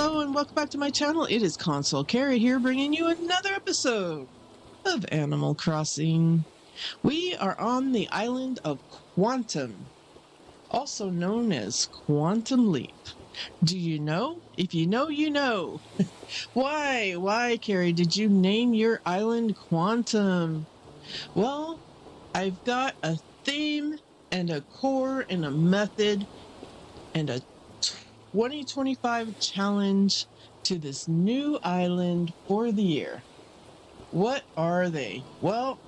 Hello and welcome back to my channel. It is Console Carrie here bringing you another episode of Animal Crossing. We are on the island of Quantum, also known as Quantum Leap. Do you know? If you know, you know. Why, Carrie, did you name your island Quantum? Well, I've got a theme and a core and a method and a 2025 challenge to this new island for the year. What are they? Well,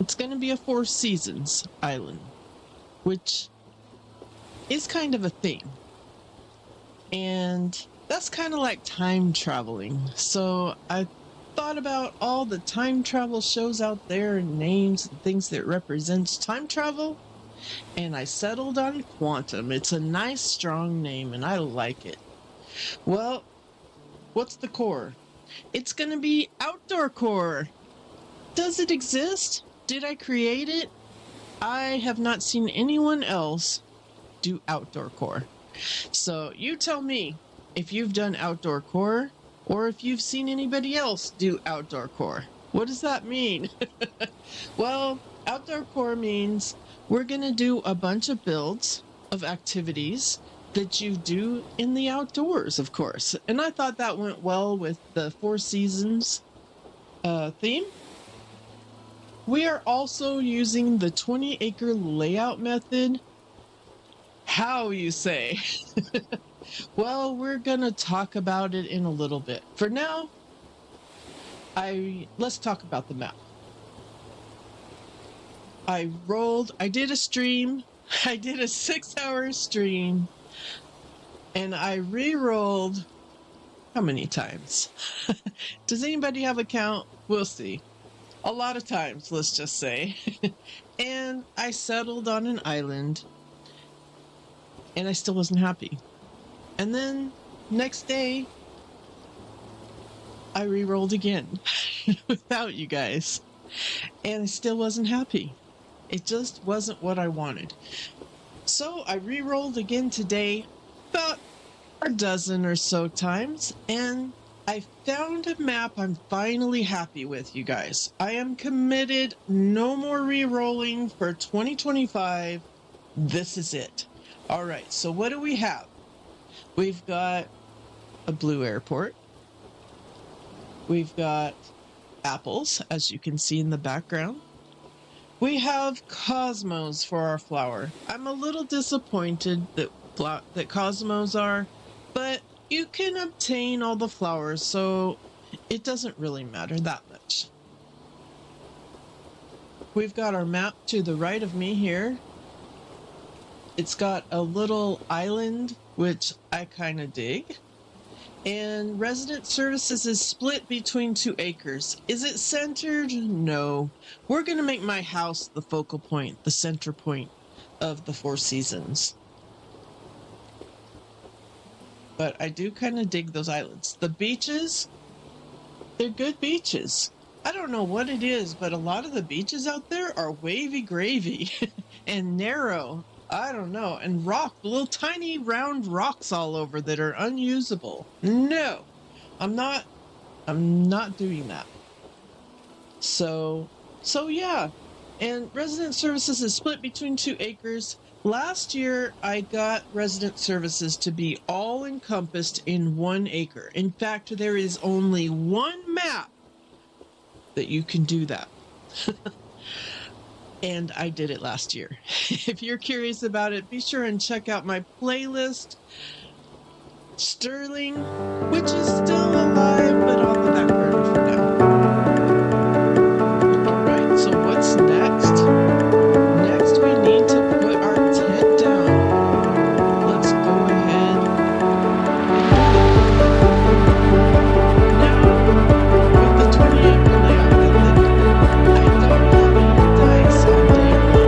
it's going to be a 4 seasons island, which is kind of a theme. And that's kind of like time traveling. So I thought about all the time travel shows out there and names and things that represents time travel. And I settled on Quantum. It's a nice, strong name, and I like it. Well, what's the core? It's going to be outdoor core. Does it exist? Did I create it? I have not seen anyone else do outdoor core. So you tell me if you've done outdoor core or if you've seen anybody else do outdoor core. What does that mean? Well, outdoor core means we're going to do a bunch of builds of activities that you do in the outdoors, of course. And I thought that went well with the 4 seasons theme. We are also using the 20-acre layout method. How, you say? Well, we're going to talk about it in a little bit. For now, let's talk about the map. I did a stream. I did a 6-hour stream. And I re-rolled how many times? Does anybody have a count? We'll see. A lot of times, let's just say. And I settled on an island. And I still wasn't happy. And then, next day, I re-rolled again. Without you guys. And I still wasn't happy. It just wasn't what I wanted. So I re-rolled again today, about a dozen or so times, and I found a map I'm finally happy with, you guys. I am committed. No more re-rolling for 2025. This is it. All right, so what do we have? We've got a blue airport. We've got apples, as you can see in the background. We have cosmos for our flower. I'm a little disappointed that cosmos are, but you can obtain all the flowers, so it doesn't really matter that much. We've got our map to the right of me here. It's got a little island, which I kind of dig. And resident services is split between 2 acres. Is it centered? No. We're going to make my house the focal point, the center point of the 4 seasons. But I do kind of dig those islands. The beaches, they're good beaches. I don't know what it is, but a lot of the beaches out there are wavy gravy and narrow. I don't know. And little tiny round rocks all over that are unusable. No, I'm not doing that. So yeah. And resident services is split between 2 acres. Last year, I got resident services to be all encompassed in 1 acre. In fact, there is only 1 map that you can do that. And I did it last year. If you're curious about it, be sure and check out my playlist. Sterling, which is still alive, but on the back burner for now. Alright, so what's next? Next, we need to put our tent down. Let's go ahead. Now, with the 20-acre layout method, I don't have any dice on day 1.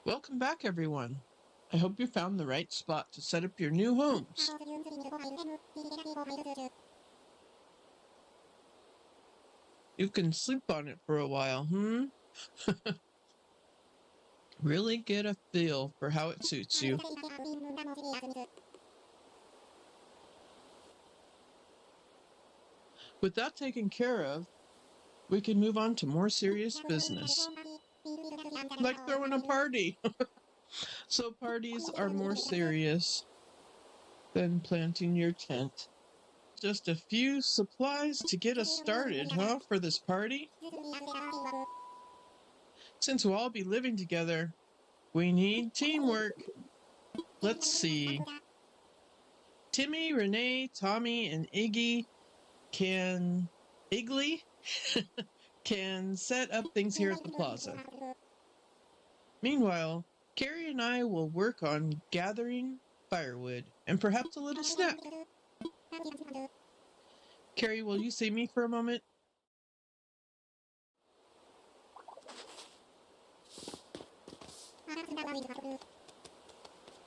Welcome back, everyone. I hope you found the right spot to set up your new homes. You can sleep on it for a while, Really get a feel for how it suits you. With that taken care of, we can move on to more serious business, like throwing a party. So parties are more serious than planting your tent. Just a few supplies to get us started, for this party? Since we'll all be living together, we need teamwork. Let's see. Timmy, Renee, Tommy, and Iggy can set up things here at the plaza. Meanwhile, Carrie and I will work on gathering firewood and perhaps a little snack. Carrie, will you see me for a moment?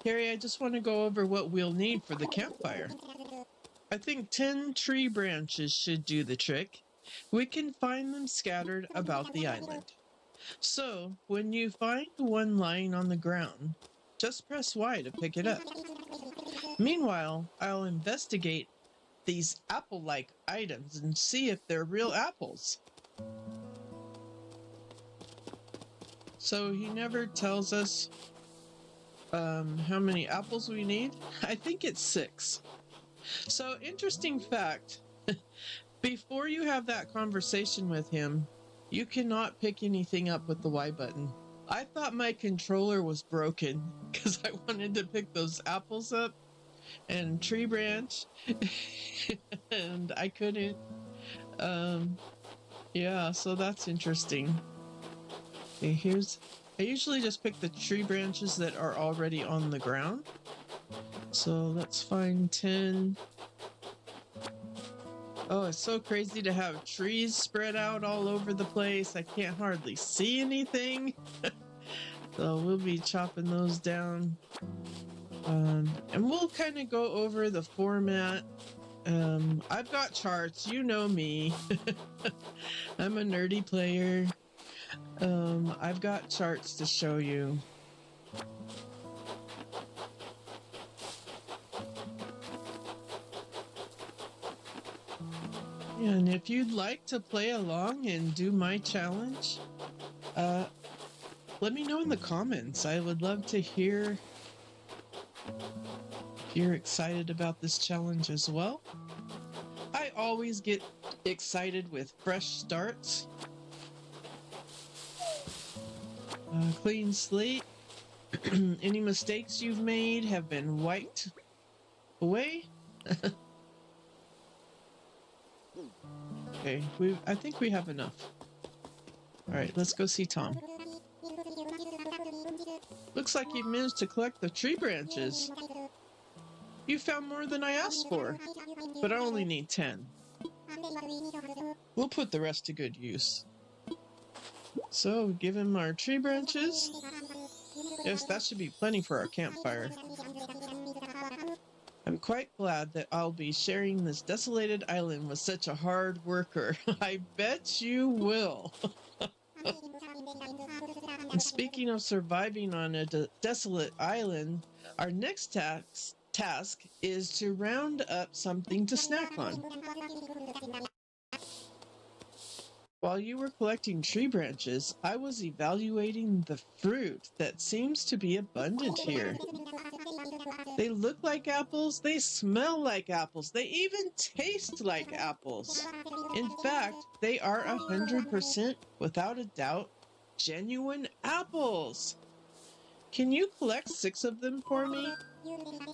Carrie, I just want to go over what we'll need for the campfire. I think 10 tree branches should do the trick. We can find them scattered about the island. So, when you find one lying on the ground, just press Y to pick it up. Meanwhile, I'll investigate these apple-like items and see if they're real apples. So he never tells us how many apples we need. I think it's 6. So, interesting fact, before you have that conversation with him, you cannot pick anything up with the Y button. I thought my controller was broken because I wanted to pick those apples up and tree branch and I couldn't. Yeah, so that's interesting. Okay, I usually just pick the tree branches that are already on the ground. So let's find 10. Oh, it's so crazy to have trees spread out all over the place. I can't hardly see anything. So we'll be chopping those down. And we'll kind of go over the format. I've got charts, you know me. I'm a nerdy player. I've got charts to show you. And if you'd like to play along and do my challenge, let me know in the comments. I would love to hear if you're excited about this challenge as well. I always get excited with fresh starts. Clean slate. Any mistakes you've made have been wiped away. Okay, I think we have enough. All right, let's go see Tom. Looks like you've managed to collect the tree branches. You found more than I asked for, but I only need 10. We'll put the rest to good use. So, give him our tree branches. Yes, that should be plenty for our campfire. I'm quite glad that I'll be sharing this desolated island with such a hard worker. I bet you will. And speaking of surviving on a desolate island, our next task is to round up something to snack on. While you were collecting tree branches, I was evaluating the fruit that seems to be abundant here. They look like apples, they smell like apples, they even taste like apples. In fact, they are 100%, without a doubt, genuine apples. Can you collect 6 of them for me?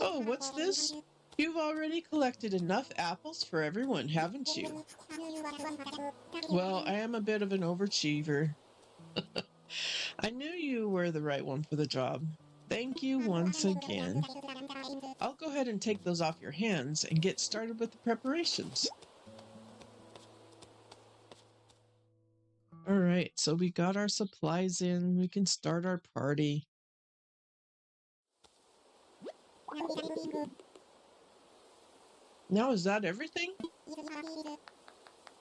Oh, what's this? You've already collected enough apples for everyone, haven't you? Well, I am a bit of an overachiever. I knew you were the right one for the job. Thank you once again. I'll go ahead and take those off your hands and get started with the preparations. All right, so we got our supplies in. We can start our party. Now, is that everything?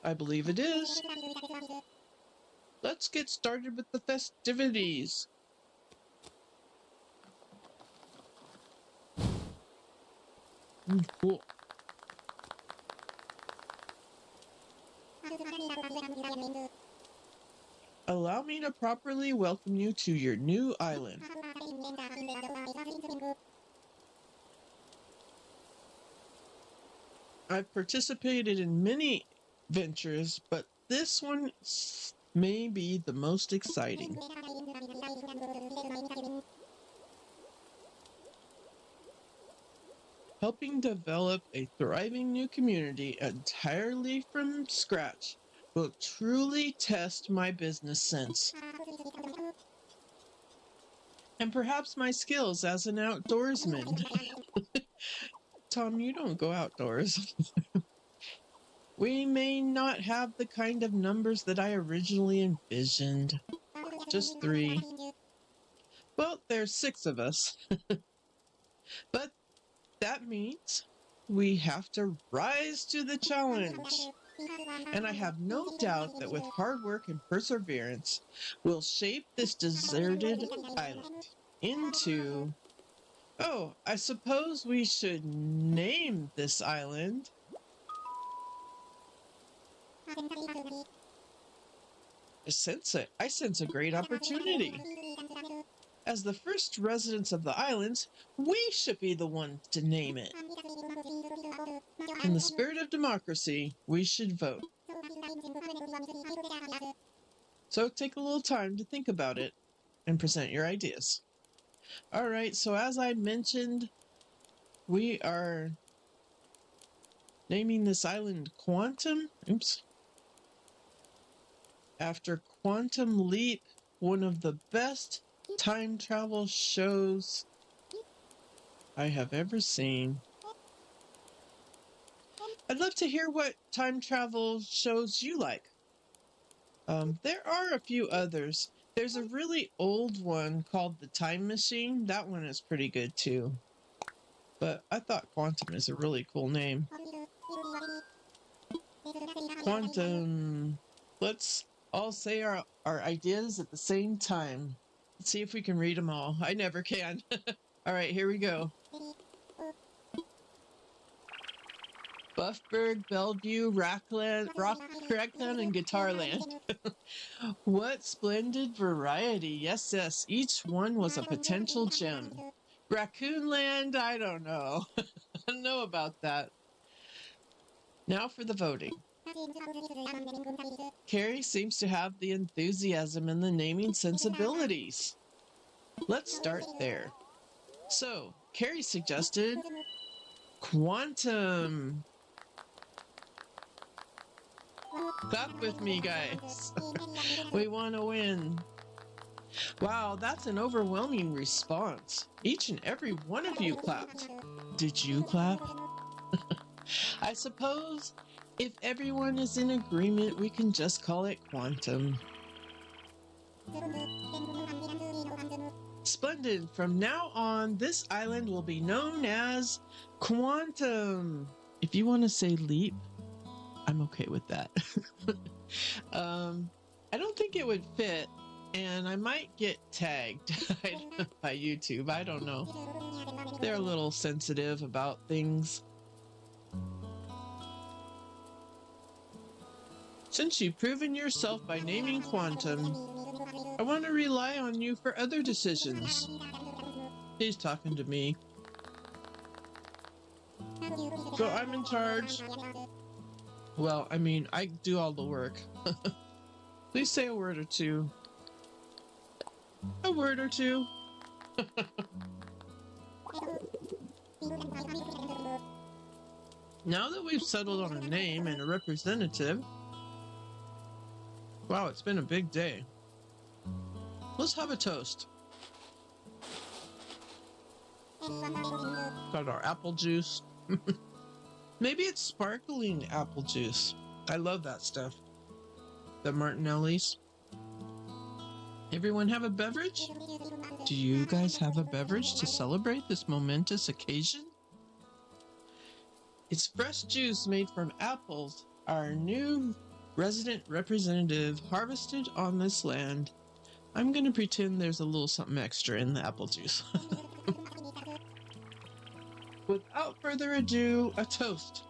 I believe it is. Let's get started with the festivities. Cool. Allow me to properly welcome you to your new island. I've participated in many ventures, but this one may be the most exciting. Helping develop a thriving new community entirely from scratch will truly test my business sense. And perhaps my skills as an outdoorsman. Tom, you don't go outdoors. We may not have the kind of numbers that I originally envisioned. Just 3. Well, there's 6 of us. But that means we have to rise to the challenge. And I have no doubt that with hard work and perseverance, we'll shape this deserted island into... Oh, I suppose we should name this island. I sense a great opportunity. As the first residents of the islands, we should be the ones to name it. In the spirit of democracy, we should vote. So take a little time to think about it and present your ideas. All right, so as I mentioned, we are naming this island Quantum. Oops. After Quantum Leap, one of the best time travel shows I have ever seen. I'd love to hear what time travel shows you like. There are a few others. There's a really old one called The Time Machine. That one is pretty good too. But I thought Quantum is a really cool name. Quantum. Let's all say our ideas at the same time. Let's see if we can read them all. I never can. All right, here we go. Buffberg, Bellevue, Rockland, and Guitarland. What splendid variety. Yes, yes. Each one was a potential gem. Raccoonland, I don't know. I don't know about that. Now for the voting. Carrie seems to have the enthusiasm and the naming sensibilities. Let's start there. So, Carrie suggested Quantum. Clap with me, guys. We want to win. Wow, that's an overwhelming response. Each and every one of you clapped. Did you clap? I suppose if everyone is in agreement, we can just call it Quantum. Splendid. From now on, this island will be known as Quantum. If you want to say leap, I'm okay with that. I don't think it would fit, and I might get tagged by YouTube. I don't know. They're a little sensitive about things. Since you've proven yourself by naming Quantum, I want to rely on you for other decisions. He's talking to me. So I'm in charge. Well, I mean, I do all the work. Please say a word or two. A word or two. Now that we've settled on a name and a representative, wow, it's been a big day. Let's have a toast. Got our apple juice. Maybe it's sparkling apple juice. I love that stuff. The Martinelli's. Everyone have a beverage? Do you guys have a beverage to celebrate this momentous occasion? It's fresh juice made from apples, our new resident representative harvested on this land. I'm going to pretend there's a little something extra in the apple juice. Without further ado, a toast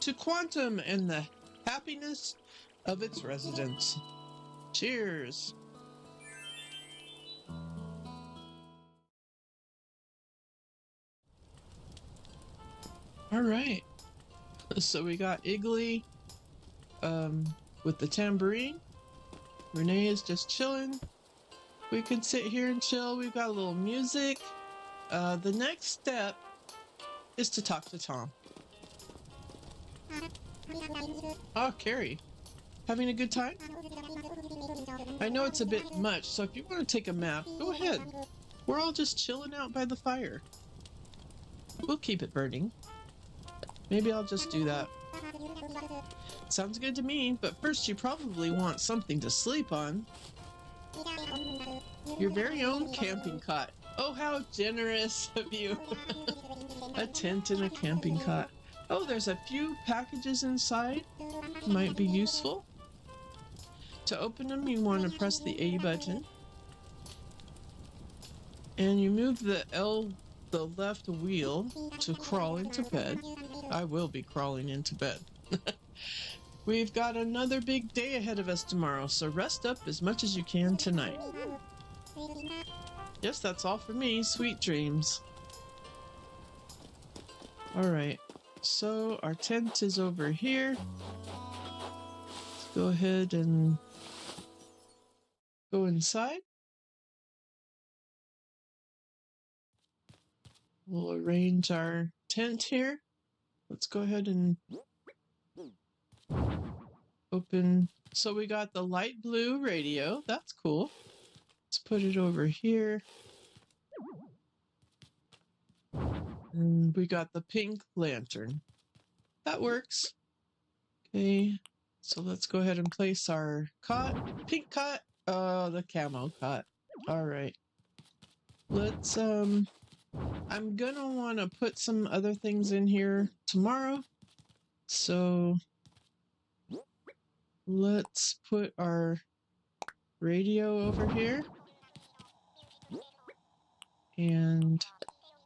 to Quantum and the happiness of its residents. Cheers! All right. So we got Iggly with the tambourine. Renee is just chilling. We can sit here and chill. We've got a little music. The next step is to talk to Tom. Oh, Carrie. Having a good time? I know it's a bit much, so if you want to take a nap, go ahead. We're all just chilling out by the fire. We'll keep it burning. Maybe I'll just do that. Sounds good to me, but first you probably want something to sleep on. Your very own camping cot. Oh, how generous of you. A tent and a camping cot. Oh, there's a few packages inside. Might be useful. To open them, you want to press the A button. And you move the left wheel to crawl into bed. I will be crawling into bed. We've got another big day ahead of us tomorrow, so rest up as much as you can tonight. Yes, that's all for me. Sweet dreams. Alright, so our tent is over here. Let's go ahead and go inside. We'll arrange our tent here. Let's go ahead and open. So we got the light blue radio. That's cool. Let's put it over here. And we got the pink lantern. That works. Okay. So let's go ahead and place our cot. Pink cot. The camo cot. All right. Let's, I'm gonna want to put some other things in here tomorrow. So let's put our radio over here. And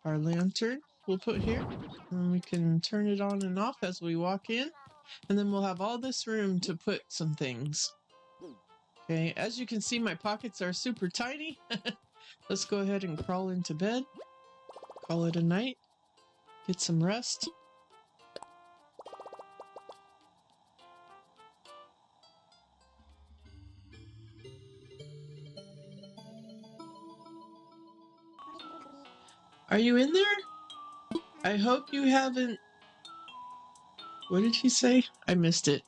our lantern we'll put here. And we can turn it on and off as we walk in. And then we'll have all this room to put some things. Okay, as you can see, my pockets are super tiny. Let's go ahead and crawl into bed. Call it a night. Get some rest. Are you in there? I hope you haven't... What did he say? I missed it.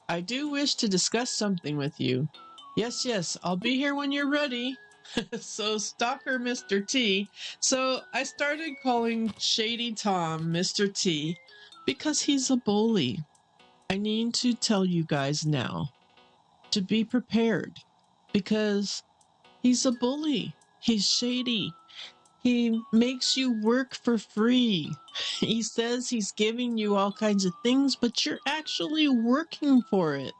I do wish to discuss something with you. Yes, yes, I'll be here when you're ready. So, Stalker Mr. T. So, I started calling Shady Tom Mr. T because he's a bully. I need to tell you guys now to be prepared because he's a bully. He's shady. He makes you work for free. He says he's giving you all kinds of things, but you're actually working for it.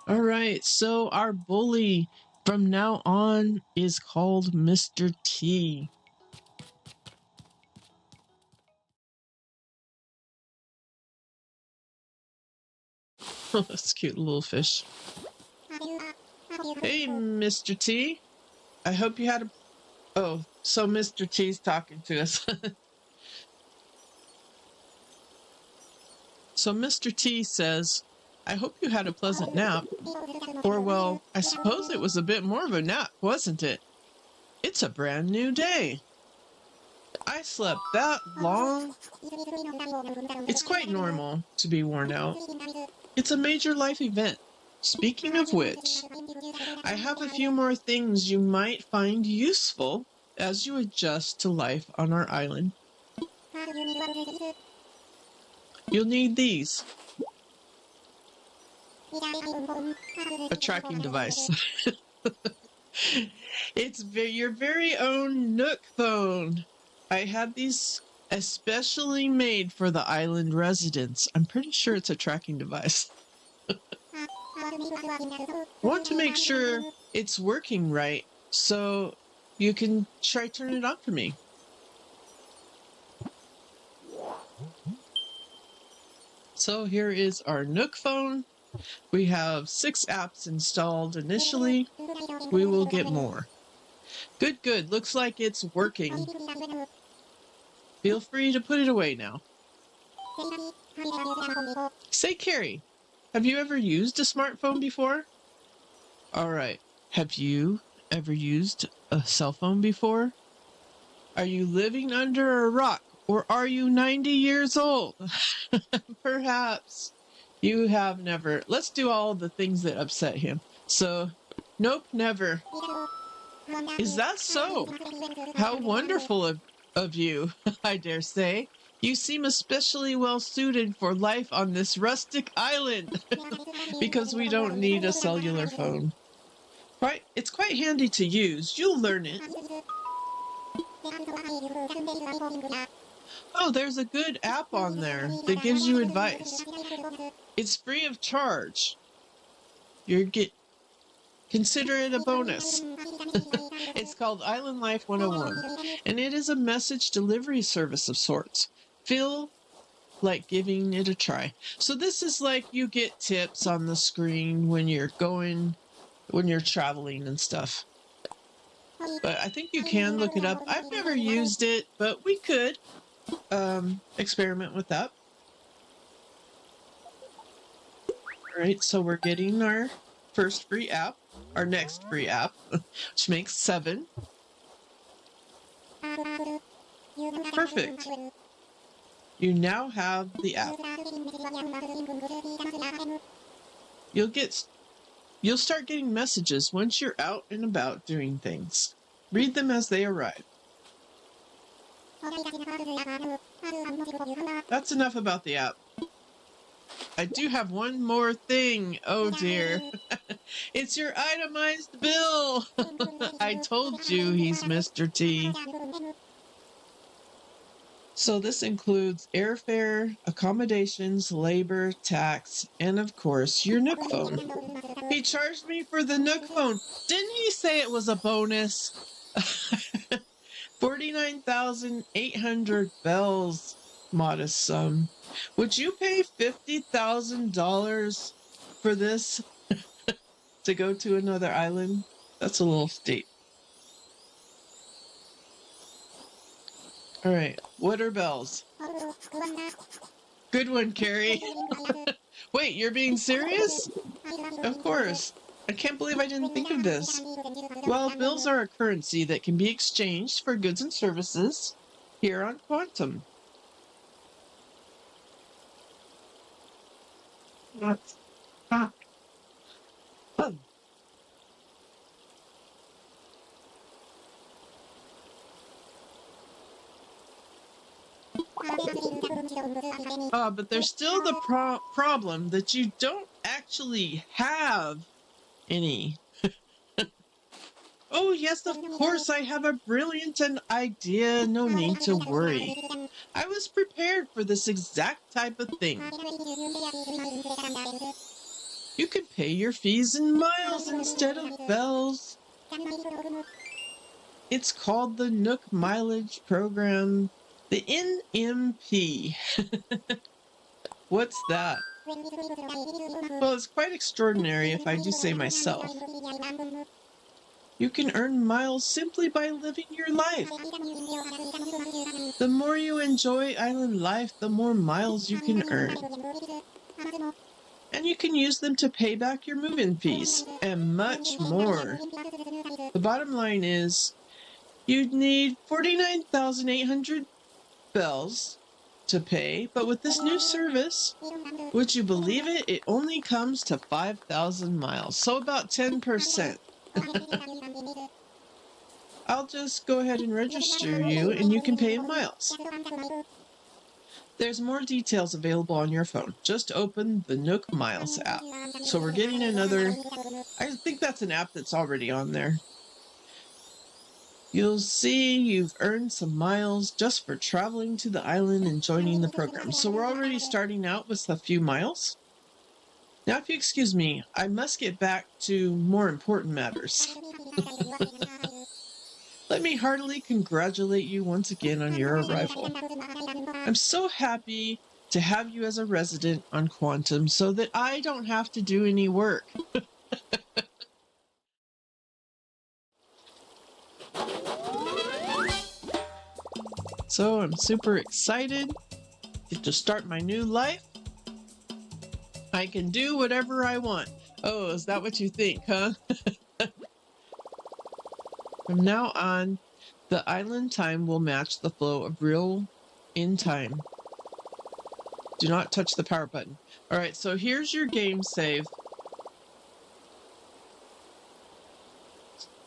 All right, so our bully from now on is called Mr. T. Oh, that's a cute little fish. Hey, Mr. T. I hope you had a... Oh, so Mr. T's talking to us. So Mr. T says, I hope you had a pleasant nap. Or, well, I suppose it was a bit more of a nap, wasn't it? It's a brand new day. I slept that long. It's quite normal to be worn out. It's a major life event. Speaking of which, I have a few more things you might find useful as you adjust to life on our island. You'll need these. A tracking device. It's your very own Nook phone. I had these especially made for the island residents. I'm pretty sure it's a tracking device. Want to make sure it's working right, so you can try turn it on for me. So here is our Nook phone. We have 6 apps installed initially. We will get more. Good, good. Looks like it's working. Feel free to put it away now. Say, Carrie, have you ever used a smartphone before? All right. Have you ever used a cell phone before? Are you living under a rock, or are you 90 years old? Perhaps you have never. Let's do all the things that upset him. So, nope, never. Is that so? How wonderful of you, I dare say. You seem especially well suited for life on this rustic island because we don't need a cellular phone. Right? It's quite handy to use. You'll learn it. Oh, there's a good app on there that gives you advice. It's free of charge. Consider it a bonus. It's called Island Life 101, and it is a message delivery service of sorts. Feel like giving it a try. So this is like you get tips on the screen when you're traveling and stuff. But I think you can look it up. I've never used it, but we could experiment with that. All right, so we're getting our first free app, our next free app, which makes 7. Perfect. You now have the app. You'll start getting messages once you're out and about doing things. Read them as they arrive. That's enough about the app. I do have one more thing. Oh dear. It's your itemized bill. I told you he's Mr. T. So this includes airfare, accommodations, labor, tax, and of course, your Nook phone. He charged me for the Nook phone. Didn't he say it was a bonus? 49,800 bells. Modest sum. Would you pay $50,000 for this to go to another island? That's a little steep. All right, what are bells? Good one, Carrie. Wait, you're being serious? Of course. I can't believe I didn't think of this. Well, bills are a currency that can be exchanged for goods and services here on Quantum. That's fun. But there's still the problem that you don't actually have any. Oh, yes, of course, I have a brilliant idea. No need to worry. I was prepared for this exact type of thing. You can pay your fees in miles instead of bells. It's called the Nook Mileage Program. The NMP. What's that? Well, it's quite extraordinary if I do say myself. You can earn miles simply by living your life. The more you enjoy island life, the more miles you can earn. And you can use them to pay back your move-in fees, and much more. The bottom line is, you'd need 49,800 bells to pay, but with this new service, would you believe it, it only comes to 5,000 miles, so about 10%. I'll just go ahead and register you, and you can pay in miles. There's more details available on your phone. Just open the Nook Miles app. So we're getting another, I think that's an app that's already on there. You'll see you've earned some miles just for traveling to the island and joining the program. So we're already starting out with a few miles. Now, if you excuse me, I must get back to more important matters. Let me heartily congratulate you once again on your arrival. I'm so happy to have you as a resident on Quantum so that I don't have to do any work. So I'm super excited to start my new life. I can do whatever I want. Oh, is that what you think, huh? From now on, the island time will match the flow of real in time. Do not touch the power button. All right, so here's your game save.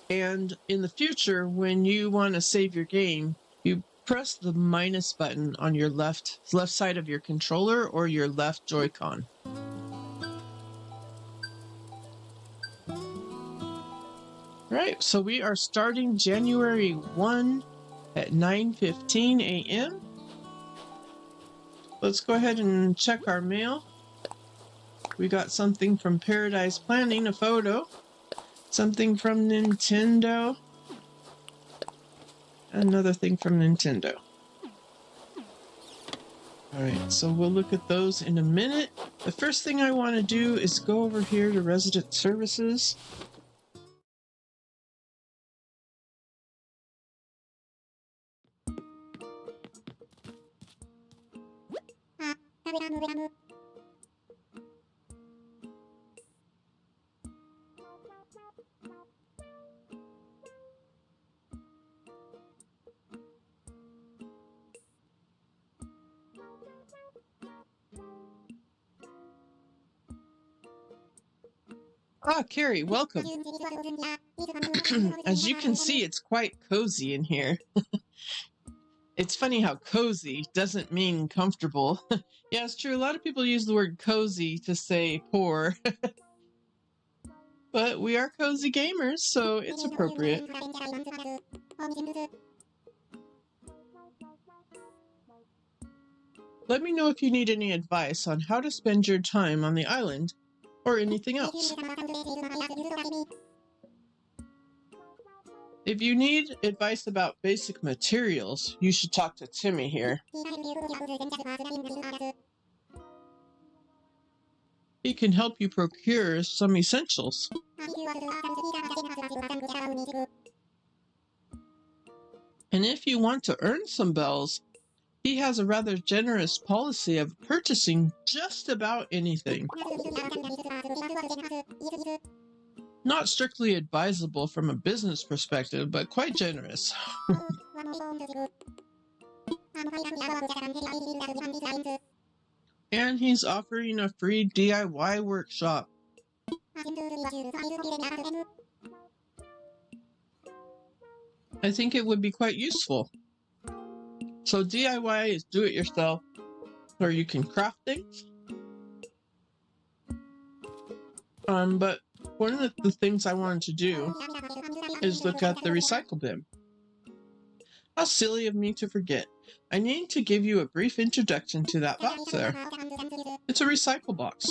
And in the future, when you want to save your game, you press the minus button on your left side of your controller or your left Joy-Con. Right, so we are starting January 1 at 9:15 a.m. Let's go ahead and check our mail. We got something from Paradise Planning, a photo. Something from Nintendo. Another thing from Nintendo. Alright, so we'll look at those in a minute. The first thing I want to do is go over here to Resident Services. Ah, Carrie, welcome. As you can see, it's quite cozy in here. It's funny how cozy doesn't mean comfortable. Yeah, it's true. A lot of people use the word cozy to say poor. But we are cozy gamers, so it's appropriate. Let me know if you need any advice on how to spend your time on the island or anything else. If you need advice about basic materials, you should talk to Timmy here. He can help you procure some essentials. And if you want to earn some bells, he has a rather generous policy of purchasing just about anything. Not strictly advisable from a business perspective, but quite generous. And he's offering a free DIY workshop. I think it would be quite useful. So DIY is do it yourself, or you can craft things. But one of the things I wanted to do is look at the recycle bin. How silly of me to forget. I need to give you a brief introduction to that box there. It's a recycle box.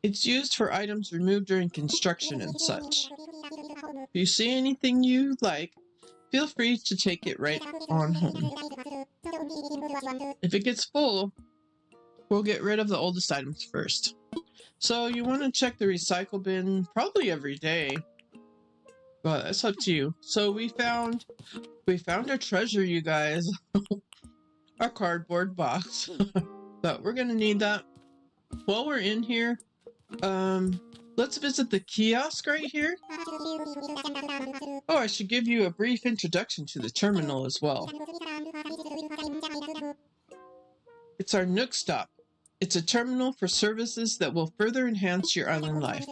It's used for items removed during construction and such. If you see anything you like, feel free to take it right on home. If it gets full, we'll get rid of the oldest items first. So you want to check the recycle bin probably every day. Well, that's up to you. So we found our treasure, you guys. Our cardboard box. But we're gonna need that. While we're in here, let's visit the kiosk right here. Oh, I should give you a brief introduction to the terminal as well. It's our Nook Stop. It's a terminal for services that will further enhance your island life.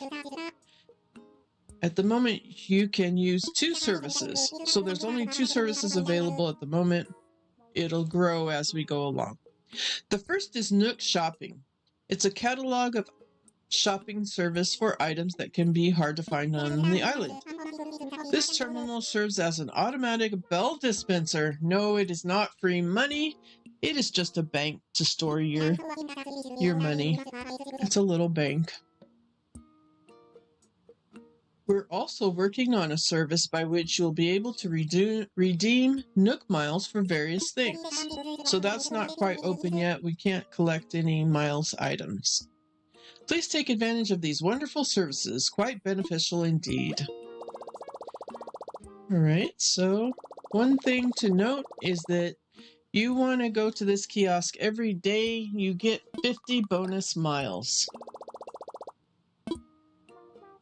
At the moment, you can use 2 services. So there's only 2 services available at the moment. It'll grow as we go along. The first is Nook Shopping. It's a catalog of shopping service for items that can be hard to find on the island. This terminal serves as an automatic bell dispenser. No, it is not free money. It is just a bank to store your money. It's a little bank. We're also working on a service by which you'll be able to redeem Nook miles for various things. So that's not quite open yet. We can't collect any miles items. Please take advantage of these wonderful services. Quite beneficial indeed. Alright, so one thing to note is that you want to go to this kiosk every day. You get 50 bonus miles.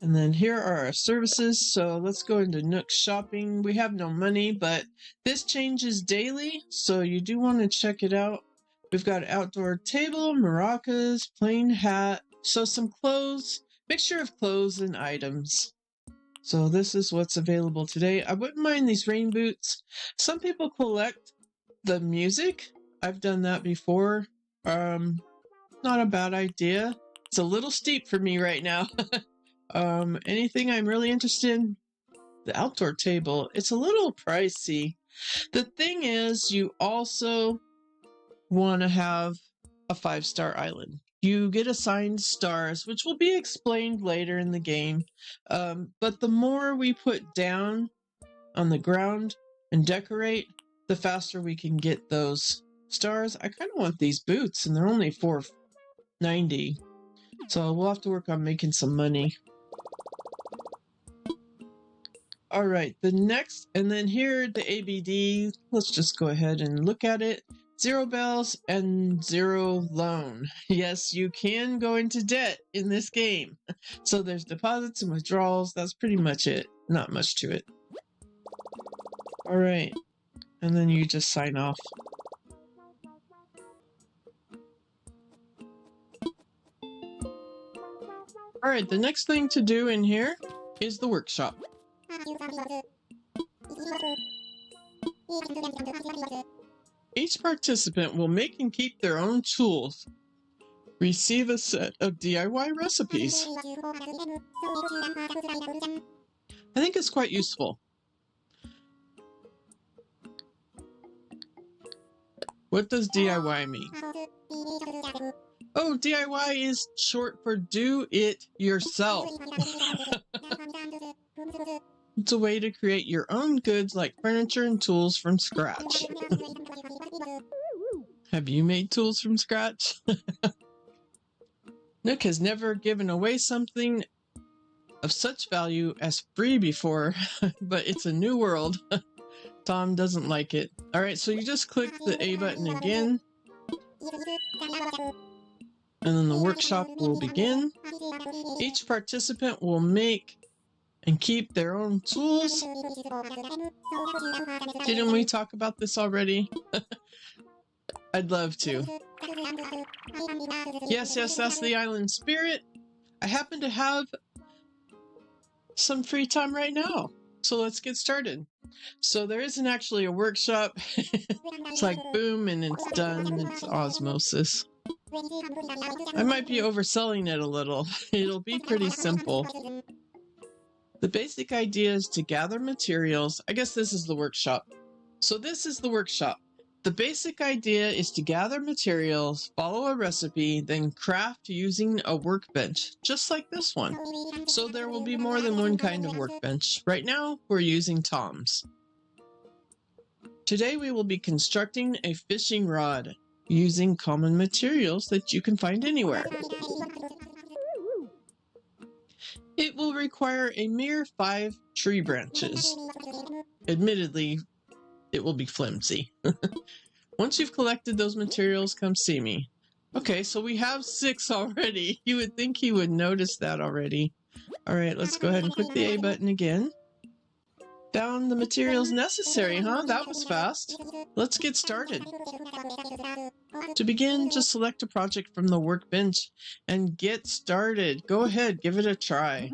And then here are our services. So let's go into Nook shopping. We have no money, but this changes daily, so you do want to check it out. We've got an outdoor table, maracas, plain hat, so some clothes, mixture of clothes and items. So this is what's available today. I wouldn't mind these rain boots. Some people collect the music. I've done that before. Not a bad idea. It's a little steep for me right now. Anything I'm really interested in? The outdoor table. It's a little pricey. The thing is, you also want to have a 5-star island. You get assigned stars, which will be explained later in the game. But the more we put down on the ground and decorate, the faster we can get those stars. I kind of want these boots, and they're only $4.90. So we'll have to work on making some money. All right, the next, and then here the ABD, let's just go ahead and look at it. 0 bells and 0 loan. Yes, you can go into debt in this game. So there's deposits and withdrawals. That's pretty much it. Not much to it. All right, and then you just sign off. All right, the next thing to do in here is the workshop. Each participant will make and keep their own tools. Receive a set of DIY recipes. I think it's quite useful. What does DIY mean? Oh, DIY is short for do it yourself. It's a way to create your own goods like furniture and tools from scratch. Have you made tools from scratch? Nook has never given away something of such value as free before, but it's a new world. Tom doesn't like it. Alright, so you just click the A button again, and then the workshop will begin. Each participant will make and keep their own tools. Didn't we talk about this already? I'd love to. Yes, that's the island spirit. I happen to have some free time right now, so let's get started. So there isn't actually a workshop. It's like boom and it's done. It's osmosis. I might be overselling it a little. It'll be pretty simple. The basic idea is to gather materials. I guess this is the workshop. So this is the workshop. The basic idea is to gather materials, follow a recipe, then craft using a workbench, just like this one. So there will be more than one kind of workbench. Right now, we're using Tom's. Today we will be constructing a fishing rod using common materials that you can find anywhere. It will require a mere 5 tree branches. Admittedly, it will be flimsy. Once you've collected those materials, come see me. Okay, so we have 6 already. You would think he would notice that already. Alright, let's go ahead and click the A button again. Found the materials necessary, huh? That was fast. Let's get started. To begin, just select a project from the workbench and get started. Go ahead, give it a try.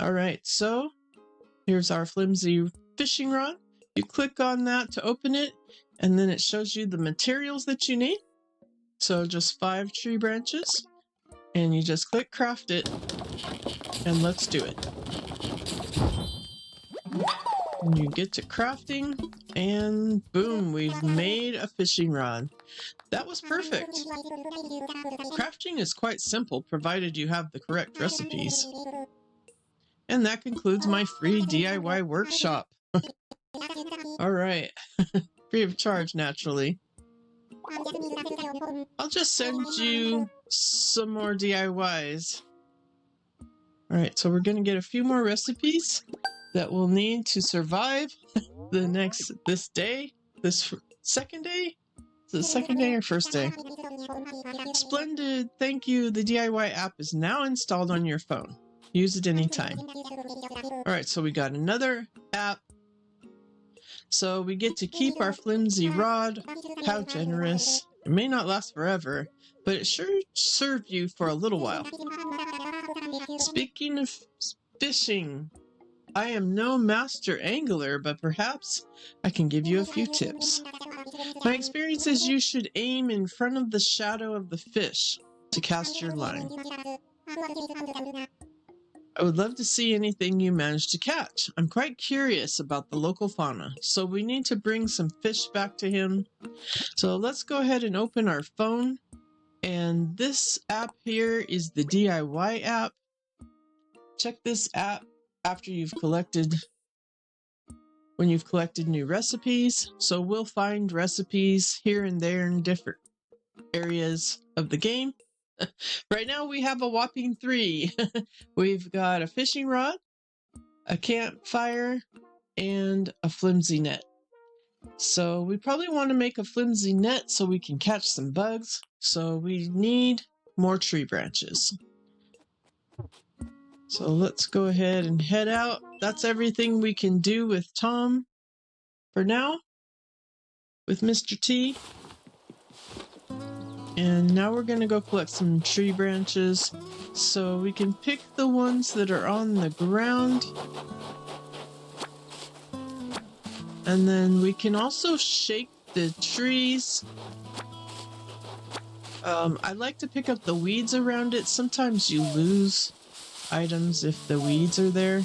Alright, so here's our flimsy fishing rod. You click on that to open it, and then it shows you the materials that you need. So just 5 tree branches And you just click craft it, and let's do it. And you get to crafting, and boom, we've made a fishing rod. That was perfect. Crafting is quite simple, provided you have the correct recipes. And that concludes my free DIY workshop. All right, free of charge, naturally. I'll just send you some more DIYs. All right, so we're going to get a few more recipes that we'll need to survive this day, this second day? Is it the second day or first day? Splendid, thank you. The DIY app is now installed on your phone. Use it anytime. All right, so we got another app. So we get to keep our flimsy rod. How generous. It may not last forever, but it sure served you for a little while. Speaking of fishing, I am no master angler, but perhaps I can give you a few tips. My experience is you should aim in front of the shadow of the fish to cast your line. I would love to see anything you manage to catch. I'm quite curious about the local fauna, so we need to bring some fish back to him. So let's go ahead and open our phone. And this app here is the DIY app. Check this app after when you've collected new recipes. So we'll find recipes here and there in different areas of the game. Right now we have a whopping 3. We've got a fishing rod, a campfire, and a flimsy net. So we probably want to make a flimsy net so we can catch some bugs. So we need more tree branches. So let's go ahead and head out. That's everything we can do with Tom for now, with Mr. T. And now we're going to go collect some tree branches so we can pick the ones that are on the ground. And then we can also shake the trees. I like to pick up the weeds around it. Sometimes you lose items if the weeds are there.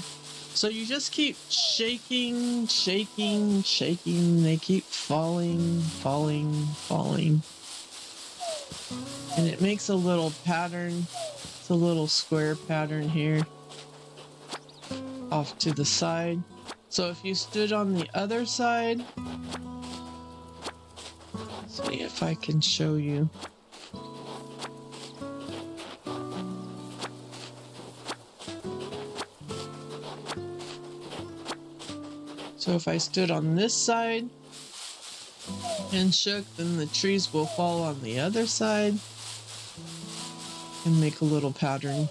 So you just keep shaking, shaking, shaking. They keep falling, falling, falling. And it makes a little pattern. It's a little square pattern here off to the side. So if you stood on the other side, see if I can show you. So if I stood on this side and shook, then the trees will fall on the other side and make a little pattern.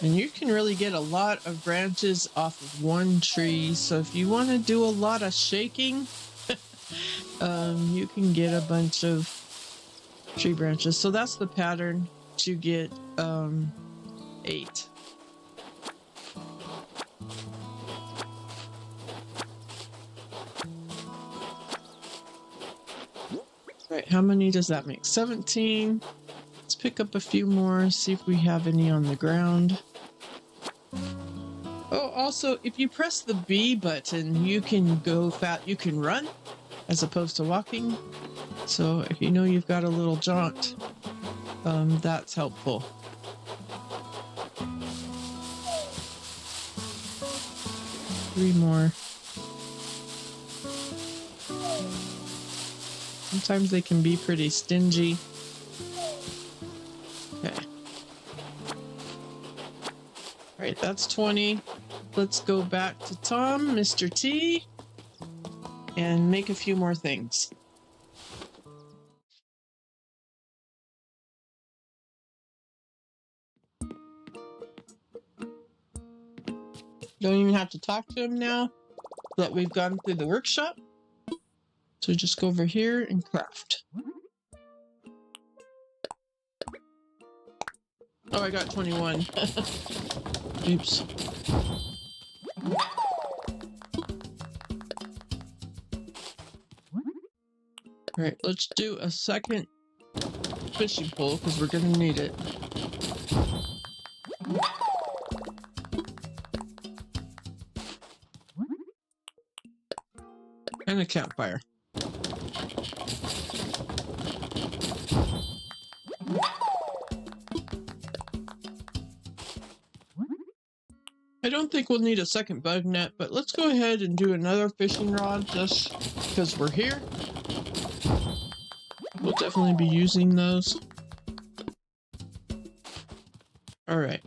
And you can really get a lot of branches off of one tree. So if you want to do a lot of shaking, you can get a bunch of tree branches. So that's the pattern to get 8. Right, how many does that make? 17. Let's pick up a few more, see if we have any on the ground. Oh, also, if you press the B button, you can go you can run as opposed to walking. So if you know you've got a little jaunt, that's helpful. Three more. Sometimes they can be pretty stingy. Okay. Alright, that's 20. Let's go back to Tom, Mr. T, and make a few more things. Don't even have to talk to him now that we've gone through the workshop. So just go over here and craft. Oh, I got 21. Oops. All right, let's do a second fishing pole because we're gonna need it. And a campfire. I don't think we'll need a second bug net, but let's go ahead and do another fishing rod just because we're here. We'll definitely be using those. All right.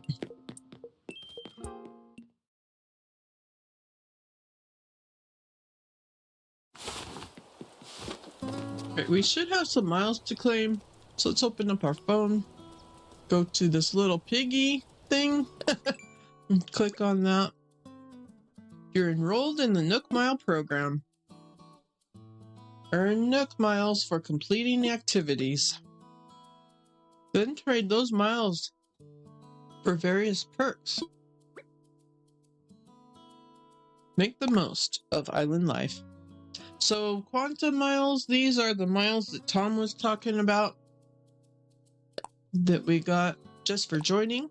Alright, we should have some miles to claim. So let's open up our phone. Go to this little piggy thing. And click on that. You're enrolled in the Nook Mile program. Earn Nook Miles for completing the activities. Then trade those miles for various perks. Make the most of island life. So quantum miles, these are the miles that Tom was talking about that we got just for joining.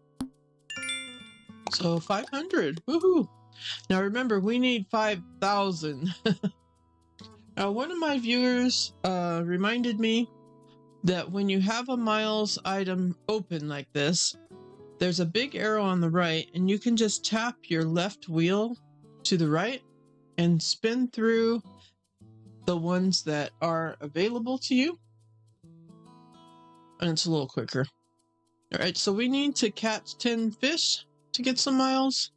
So 500, woohoo! Now remember, we need 5,000. Now one of my viewers reminded me that when you have a miles item open like this, there's a big arrow on the right and you can just tap your left wheel to the right and spin through the ones that are available to you. And it's a little quicker. All right, so we need to catch 10 fish to get some miles.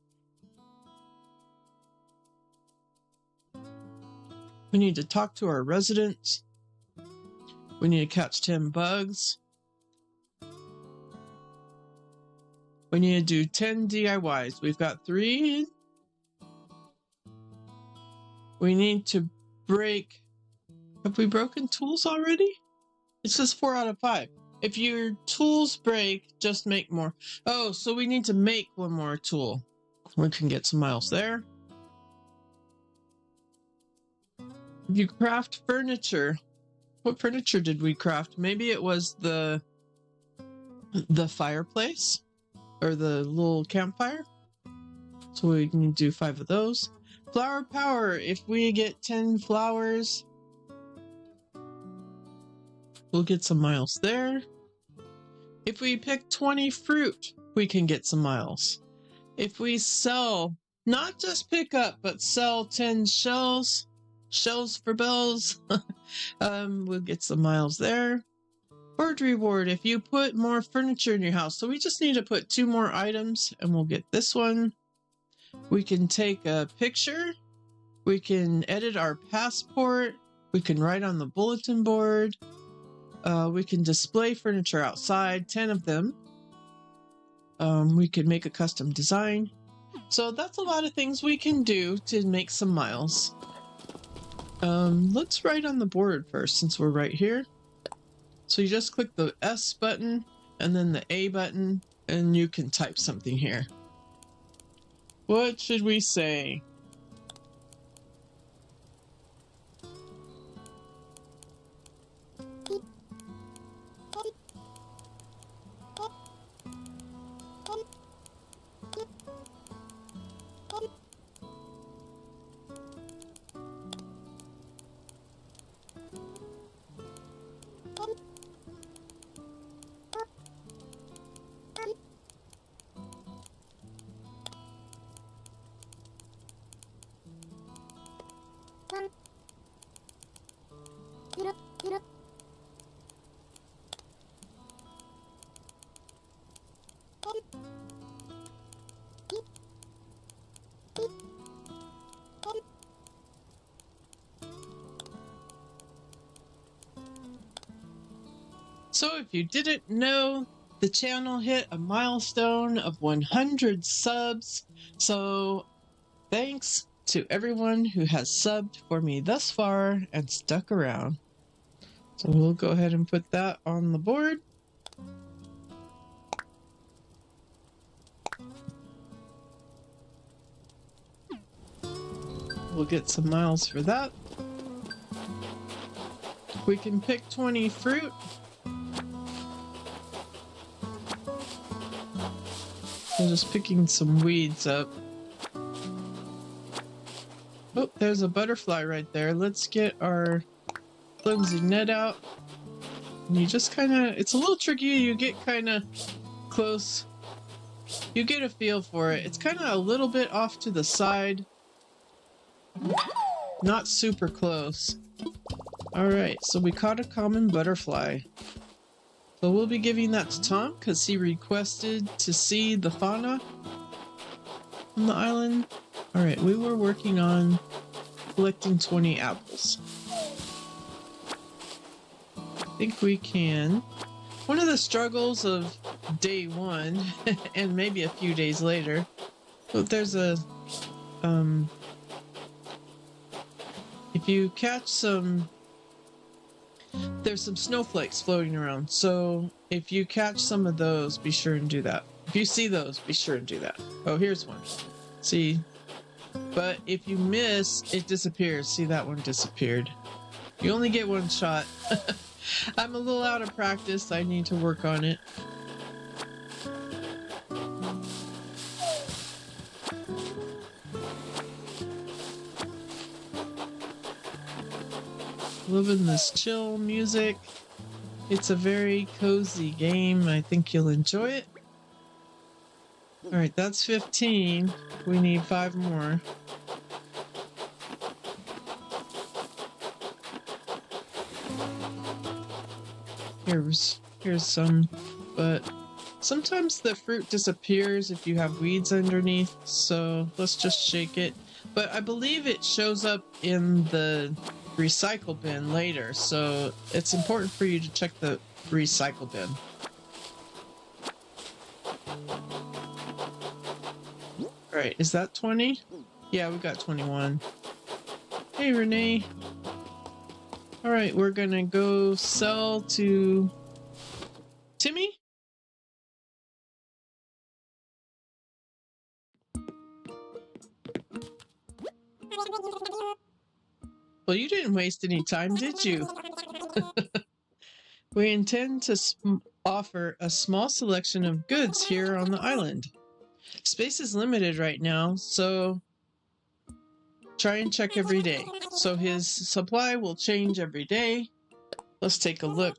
We need to talk to our residents. We need to catch 10 bugs. We need to do 10 DIYs. We've got 3. We need to break. Have we broken tools already? It says 4 out of 5. If your tools break, just make more. Oh, so we need to make one more tool. We can get some miles there. You craft furniture. What furniture did we craft? Maybe it was the fireplace or the little campfire. So we can do 5 of those. Flower power. If we get 10 flowers, we'll get some miles there. If we pick 20 fruit, we can get some miles. If we sell, not just pick up, but sell 10 shells for bells, we'll get some miles there. Bird reward, if you put more furniture in your house. So we just need to put 2 more items and we'll get this one. We can take a picture. We can edit our passport. We can write on the bulletin board. We can display furniture outside, 10 of them. We can make a custom design. So that's a lot of things we can do to make some miles. Let's write on the board first since we're right here. So you just click the S button and then the A button and you can type something here. What should we say? So if you didn't know, the channel hit a milestone of 100 subs. So thanks to everyone who has subbed for me thus far and stuck around. So we'll go ahead and put that on the board. We'll get some miles for that. We can pick 20 fruit. I'm just picking some weeds up. Oh, there's a butterfly right there. Let's get our flimsy net out. And you just kind of, it's a little tricky. You get kind of close. You get a feel for it. It's kind of a little bit off to the side. Not super close. Alright, so we caught a common butterfly. So we'll be giving that to Tom because he requested to see the fauna on the island. Alright, we were working on collecting 20 apples. I think we can. One of the struggles of day one, and maybe a few days later, but there's a, if you catch some, there's some snowflakes floating around, so if you catch some of those, be sure and do that. If you see those, be sure and do that. Oh, here's one. See? But if you miss, it disappears. See, that one disappeared. You only get one shot. I'm a little out of practice. I need to work on it. Loving this chill music. It's a very cozy game. I think you'll enjoy it. Alright, that's 15. We need 5 more. Here's some, but sometimes the fruit disappears if you have weeds underneath, so let's just shake it. But I believe it shows up in the recycle bin later, so it's important for you to check the recycle bin. Alright, is that 20? Yeah, we got 21. Hey, Renee. Alright, we're gonna go sell to Timmy? Well, you didn't waste any time, did you? We intend to offer a small selection of goods here on the island. Space is limited right now, so try and check every day. So his supply will change every day. Let's take a look.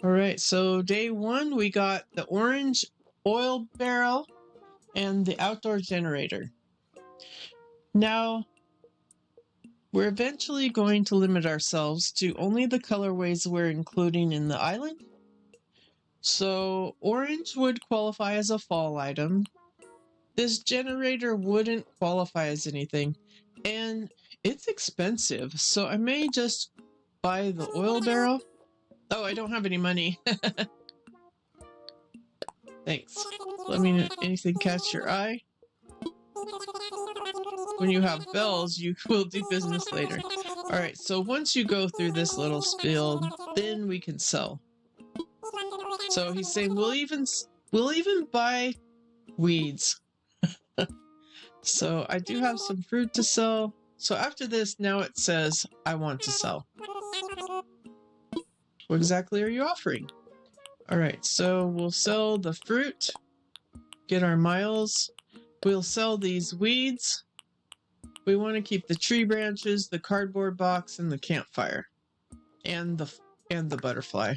Alright, so day 1 we got the orange oil barrel and the outdoor generator. Now, we're eventually going to limit ourselves to only the colorways we're including in the island. So orange would qualify as a fall item. This generator wouldn't qualify as anything, and it's expensive, so I may just buy the oil barrel. Oh, I don't have any money. Thanks. Let me know anything catch your eye. When you have bells, you will do business later. Alright, so once you go through this little spiel, then we can sell. So he's saying we'll even buy weeds. So I do have some fruit to sell. So after this, now it says I want to sell. What exactly are you offering? Alright, so we'll sell the fruit, get our miles. We'll sell these weeds. We want to keep the tree branches, the cardboard box, and the campfire. And the butterfly.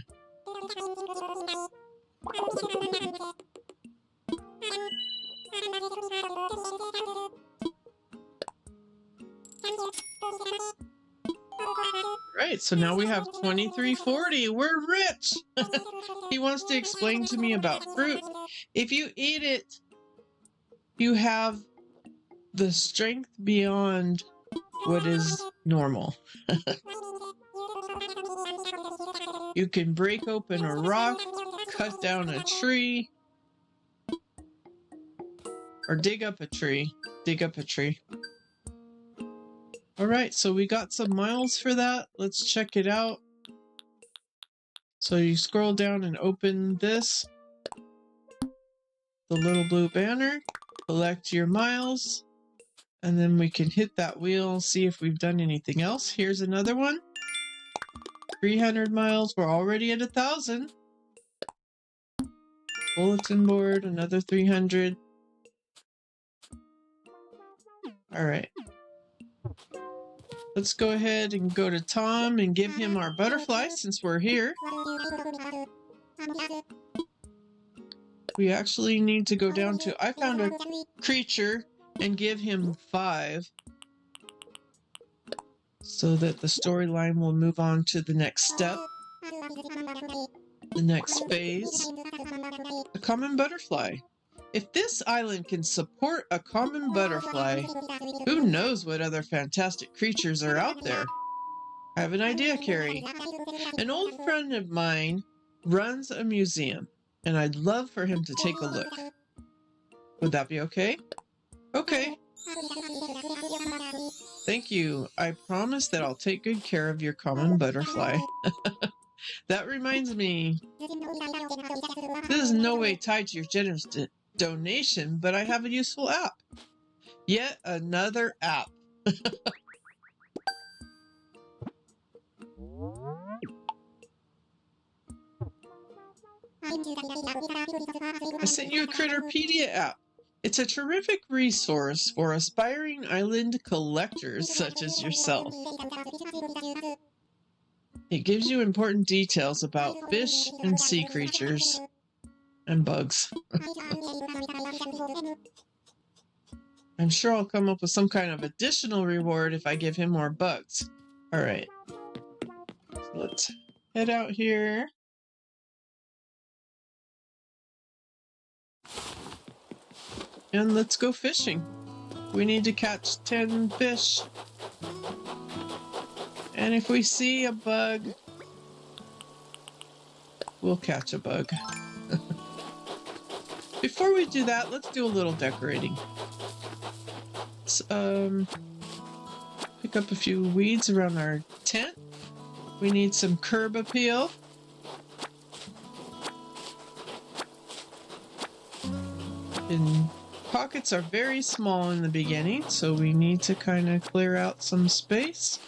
Right, so now we have 2340. We're rich! He wants to explain to me about fruit. If you eat it, you have the strength beyond what is normal. You can break open a rock, cut down a tree, or dig up a tree. Dig up a tree. Alright, so we got some miles for that. Let's check it out. So you scroll down and open this. The little blue banner. Collect your miles. And then we can hit that wheel, see if we've done anything else. Here's another one. 300 miles. We're already at 1,000. Bulletin board, another 300. All right. Let's go ahead and go to Tom and give him our butterfly since we're here. We actually need to go down to, I found a creature, and give him 5 so that the storyline will move on to the next step, the next phase. A common butterfly. If this island can support a common butterfly, who knows what other fantastic creatures are out there? I have an idea, Carrie. An old friend of mine runs a museum, and I'd love for him to take a look. Would that be okay? Okay. Thank you. I promise that I'll take good care of your common butterfly. That reminds me, this is no way tied to your generous donation, but I have a useful app. Yet another app. I sent you a Critterpedia app. It's a terrific resource for aspiring island collectors such as yourself. It gives you important details about fish and sea creatures and bugs. I'm sure I'll come up with some kind of additional reward if I give him more bugs. All right. So let's head out here. And let's go fishing. We need to catch 10 fish. And if we see a bug, we'll catch a bug. Before we do that, let's do a little decorating. Let's pick up a few weeds around our tent. We need some curb appeal. And pockets are very small in the beginning, so we need to kind of clear out some space.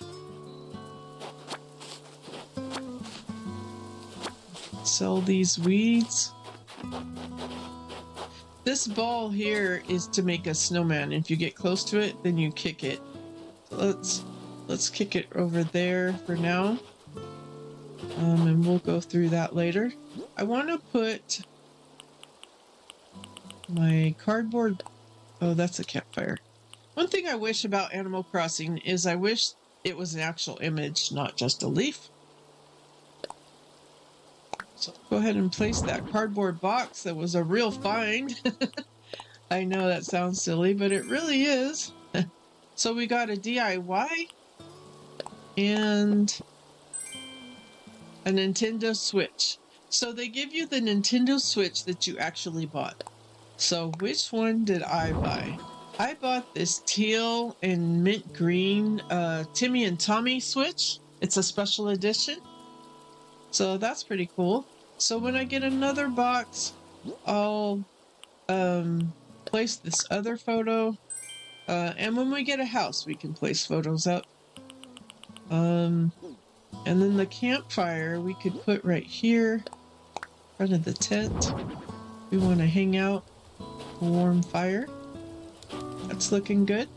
Sell these weeds. This ball here is to make a snowman. If you get close to it, then you kick it. So let's kick it over there for now. And we'll go through that later. I want to put my cardboard. Oh, that's a campfire. One thing I wish about Animal Crossing is I wish it was an actual image, not just a leaf. So go ahead and place that cardboard box that was a real find. I know that sounds silly, but it really is. So we got a DIY and a Nintendo Switch. So they give you the Nintendo Switch that you actually bought. So which one did I buy? I bought this teal and mint green Timmy and Tommy Switch. It's a special edition. So that's pretty cool. So when I get another box, I'll place this other photo. And when we get a house, we can place photos up. And then the campfire we could put right here, in front of the tent. We want to hang out, a warm fire. That's looking good.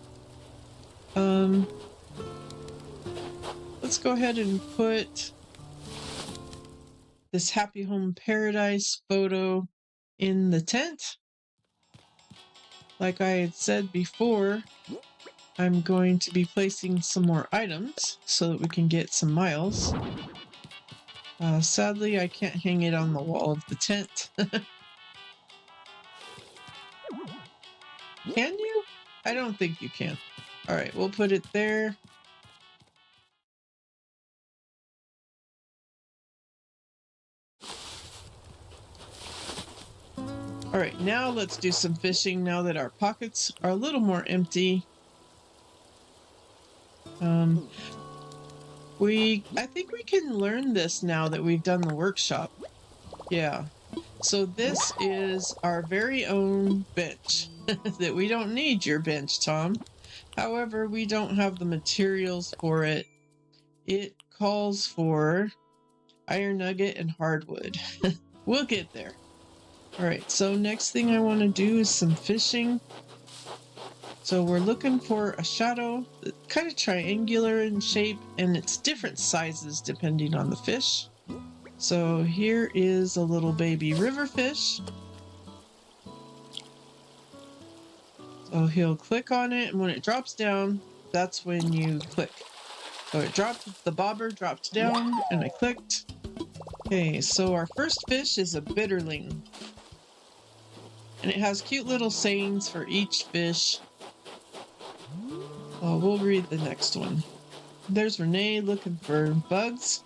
Let's go ahead and put this Happy Home Paradise photo in the tent. Like I had said before, I'm going to be placing some more items so that we can get some miles. Sadly, I can't hang it on the wall of the tent. Can you? I don't think you can. All right, we'll put it there. All right, now let's do some fishing now that our pockets are a little more empty. I think we can learn this now that we've done the workshop. Yeah. So this is our very own bench. That we don't need your bench, Tom. However, we don't have the materials for it. It calls for iron nugget and hardwood. We'll get there. All right, so next thing I want to do is some fishing. So we're looking for a shadow, kind of triangular in shape, and it's different sizes depending on the fish. So here is a little baby river fish. So he'll click on it, and when it drops down, that's when you click. So it dropped, the bobber dropped down, and I clicked. Okay, so our first fish is a bitterling. And it has cute little sayings for each fish. We'll read the next one. There's Renee looking for bugs.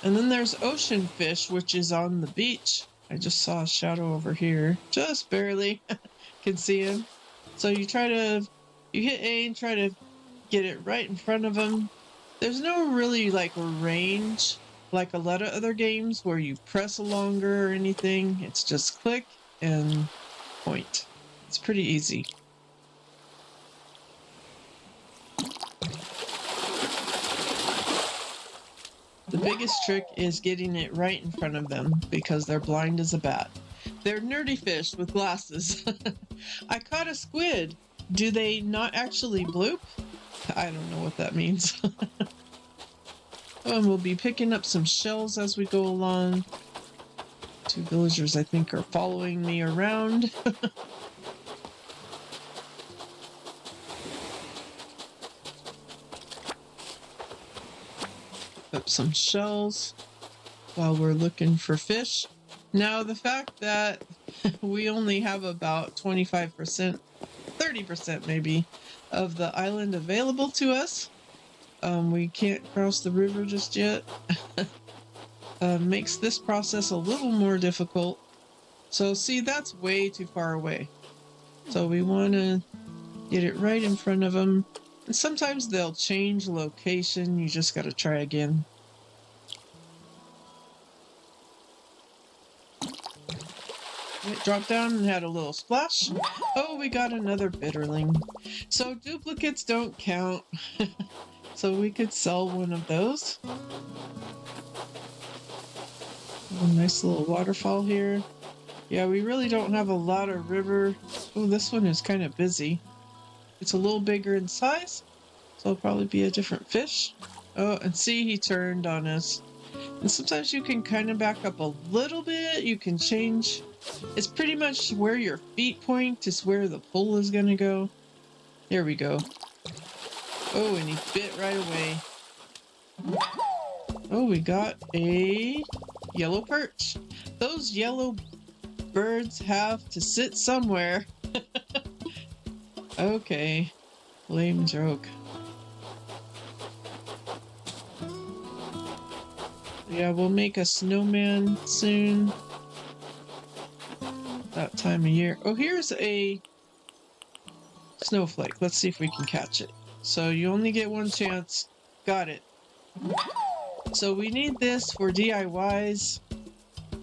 And then there's ocean fish, which is on the beach. I just saw a shadow over here. Just barely. Can see him. So you hit A and try to get it right in front of him. There's no really like range like a lot of other games where you press longer or anything. It's just click and point. It's pretty easy. The biggest trick is getting it right in front of them because they're blind as a bat. They're nerdy fish with glasses. I caught a squid. Do they not actually bloop? I don't know what that means. And we'll be picking up some shells as we go along. 2 villagers, I think, are following me around. Up some shells while we're looking for fish. Now, the fact that we only have about 25%, 30% maybe, of the island available to us, we can't cross the river just yet, makes this process a little more difficult. So see, that's way too far away. So we want to get it right in front of them. And sometimes they'll change location. You just got to try again. It dropped down and had a little splash. Oh, we got another bitterling. So duplicates don't count. So we could sell one of those. A nice little waterfall here. Yeah, we really don't have a lot of river. Oh, this one is kind of busy. It's a little bigger in size, so it'll probably be a different fish. Oh, and see, he turned on us. And sometimes you can kind of back up a little bit. You can change. It's pretty much where your feet point is where the pull is going to go. There we go. Oh, and he bit right away. Oh, we got a yellow perch. Those yellow birds have to sit somewhere. Okay, lame joke. Yeah, we'll make a snowman soon. That time of year. Oh, here's a snowflake. Let's see if we can catch it. So you only get one chance. Got it. So we need this for DIYs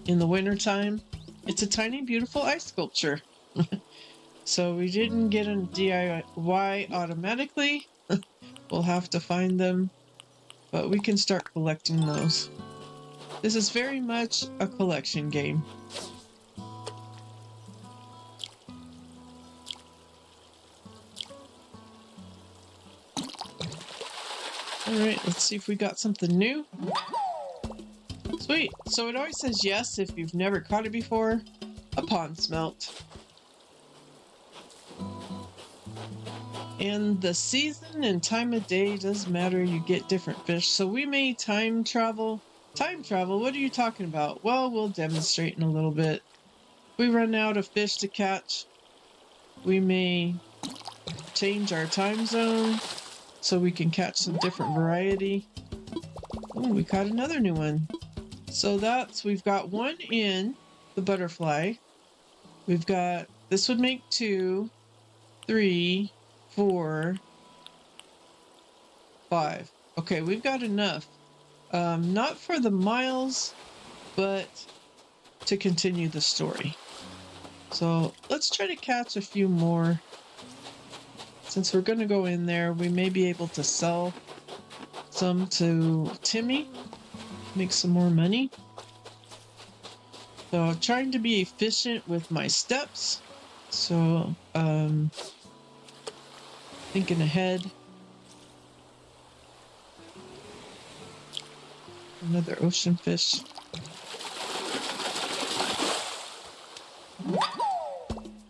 in the wintertime. It's a tiny, beautiful ice sculpture. So we didn't get a DIY automatically. We'll have to find them, but we can start collecting those. This is very much a collection game. Alright, let's see if we got something new. Sweet! So it always says yes if you've never caught it before. A pond smelt. And the season and time of day does matter. You get different fish. So we may time travel. Time travel? What are you talking about? Well, we'll demonstrate in a little bit. If we run out of fish to catch, we may change our time zone so we can catch some different variety. Oh, we caught another new one. So we've got one in the butterfly. We've got, this would make 2, 3, 4, 5. Okay, we've got enough. Not for the miles, but to continue the story. So let's try to catch a few more. since we're going to go in there, we may be able to sell some to Timmy, make some more money. So I'm trying to be efficient with my steps. So, thinking ahead. Another ocean fish.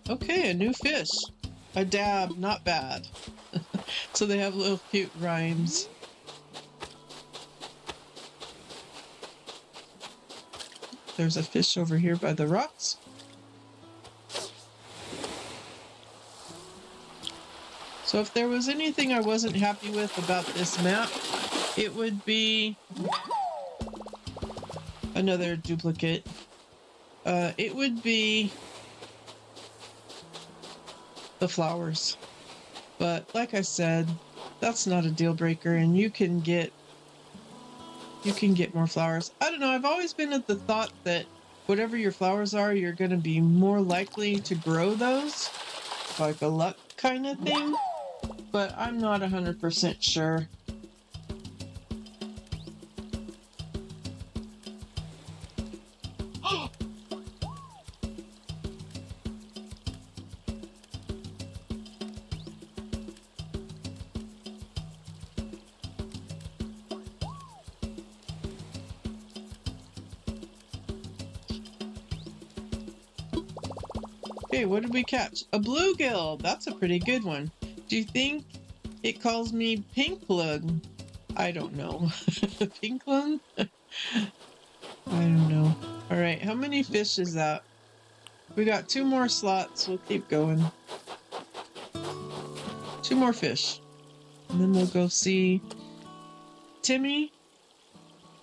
Okay, a new fish. A dab, not bad. So they have little cute rhymes. There's a fish over here by the rocks. So if there was anything I wasn't happy with about this map, it would be another duplicate. It would be the flowers. But like I said, that's not a deal breaker, and you can get more flowers. I don't know, I've always been at the thought that whatever your flowers are, you're going to be more likely to grow those, like a luck kind of thing, but I'm not 100% sure. Okay, what did we catch? A bluegill! That's a pretty good one. Do you think it calls me pink lung? I don't know. Pink lung? I don't know. Alright, how many fish is that? We got 2 more slots. We'll keep going. 2 more fish. And then we'll go see Timmy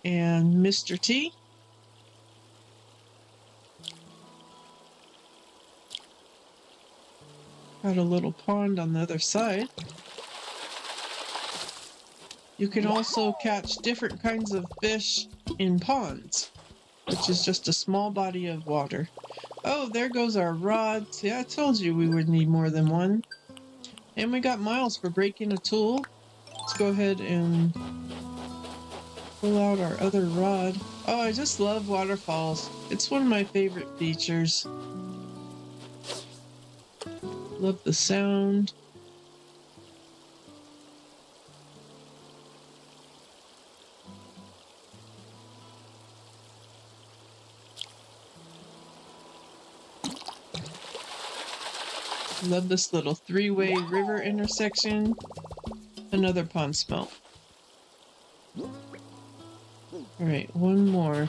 and Mr. T. Got a little pond on the other side. You can also catch different kinds of fish in ponds, which is just a small body of water. Oh, there goes our rods. Yeah, I told you we would need more than one. And we got miles for breaking a tool. Let's go ahead and pull out our other rod. Oh, I just love waterfalls. It's one of my favorite features. Love the sound. Love this little 3-way river intersection. Another pond smelt. Alright, one more.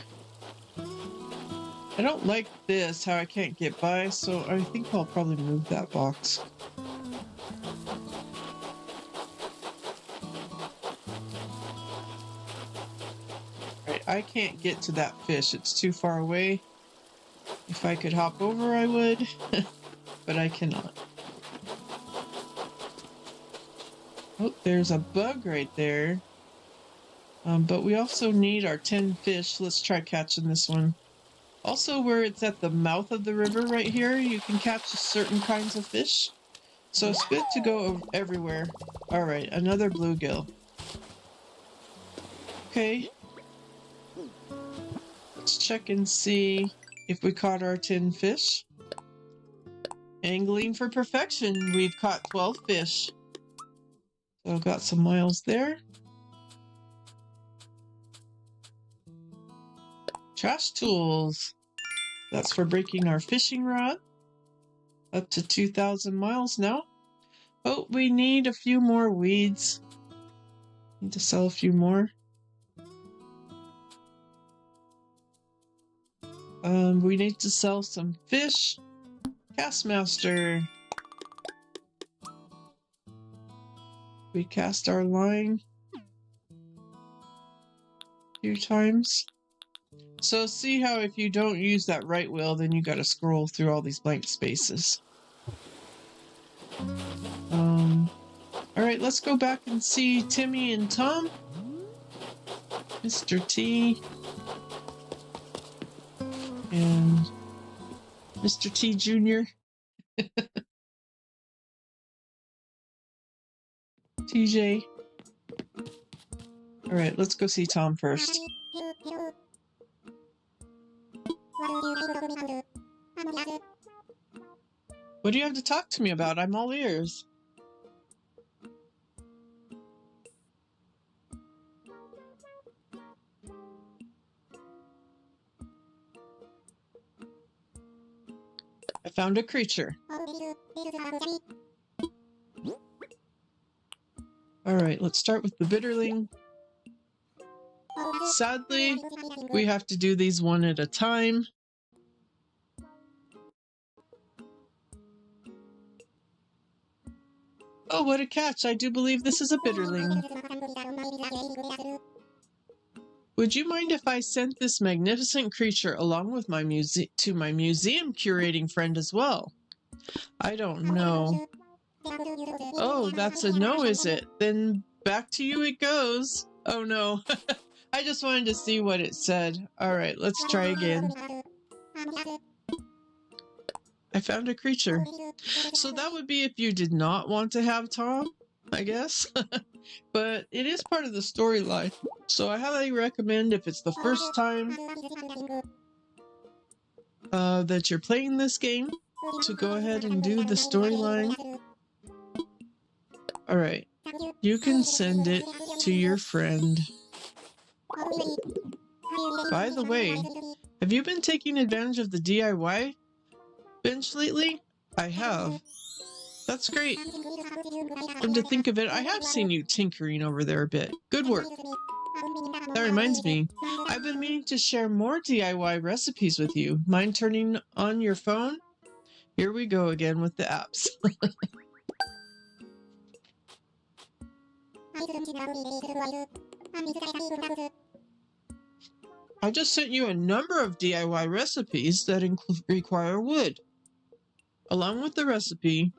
I don't like this, how I can't get by, so I think I'll probably move that box. Alright, I can't get to that fish. It's too far away. If I could hop over, I would, but I cannot. Oh, there's a bug right there. But we also need our 10 fish. Let's try catching this one. Also, where it's at the mouth of the river right here, you can catch certain kinds of fish. So it's good to go everywhere. Alright, another bluegill. Okay. Let's check and see if we caught our 10 fish. Angling for perfection. We've caught 12 fish. So I've got some miles there. Trash tools. That's for breaking our fishing rod. Up to 2,000 miles now. Oh, we need a few more weeds. Need to sell a few more. We need to sell some fish. Castmaster. We cast our line a few times. So see how if you don't use that right wheel, then you gotta scroll through all these blank spaces. Alright, let's go back and see Timmy and Tom. Mr. T. And Mr. T Jr. TJ. All right, let's go see Tom first. What do you have to talk to me about? I'm all ears. I found a creature. All right, let's start with the bitterling. Sadly, we have to do these one at a time. Oh, what a catch. I do believe this is a bitterling. Would you mind if I sent this magnificent creature along with my to my museum curating friend as well? I don't know. Oh, that's a no, is it? Then back to you it goes. Oh no. I just wanted to see what it said. All right, let's try again. I found a creature. So that would be if you did not want to have Tom, I guess. But it is part of the storyline. So I highly recommend, if it's the first time that you're playing this game, to go ahead and do the storyline. All right, you can send it to your friend. By the way, have you been taking advantage of the DIY bench lately? I have. That's great. Come to think of it, I have seen you tinkering over there a bit. Good work. That reminds me, I've been meaning to share more DIY recipes with you. Mind turning on your phone? Here we go again with the apps. I just sent you a number of DIY recipes that require wood, along with the recipe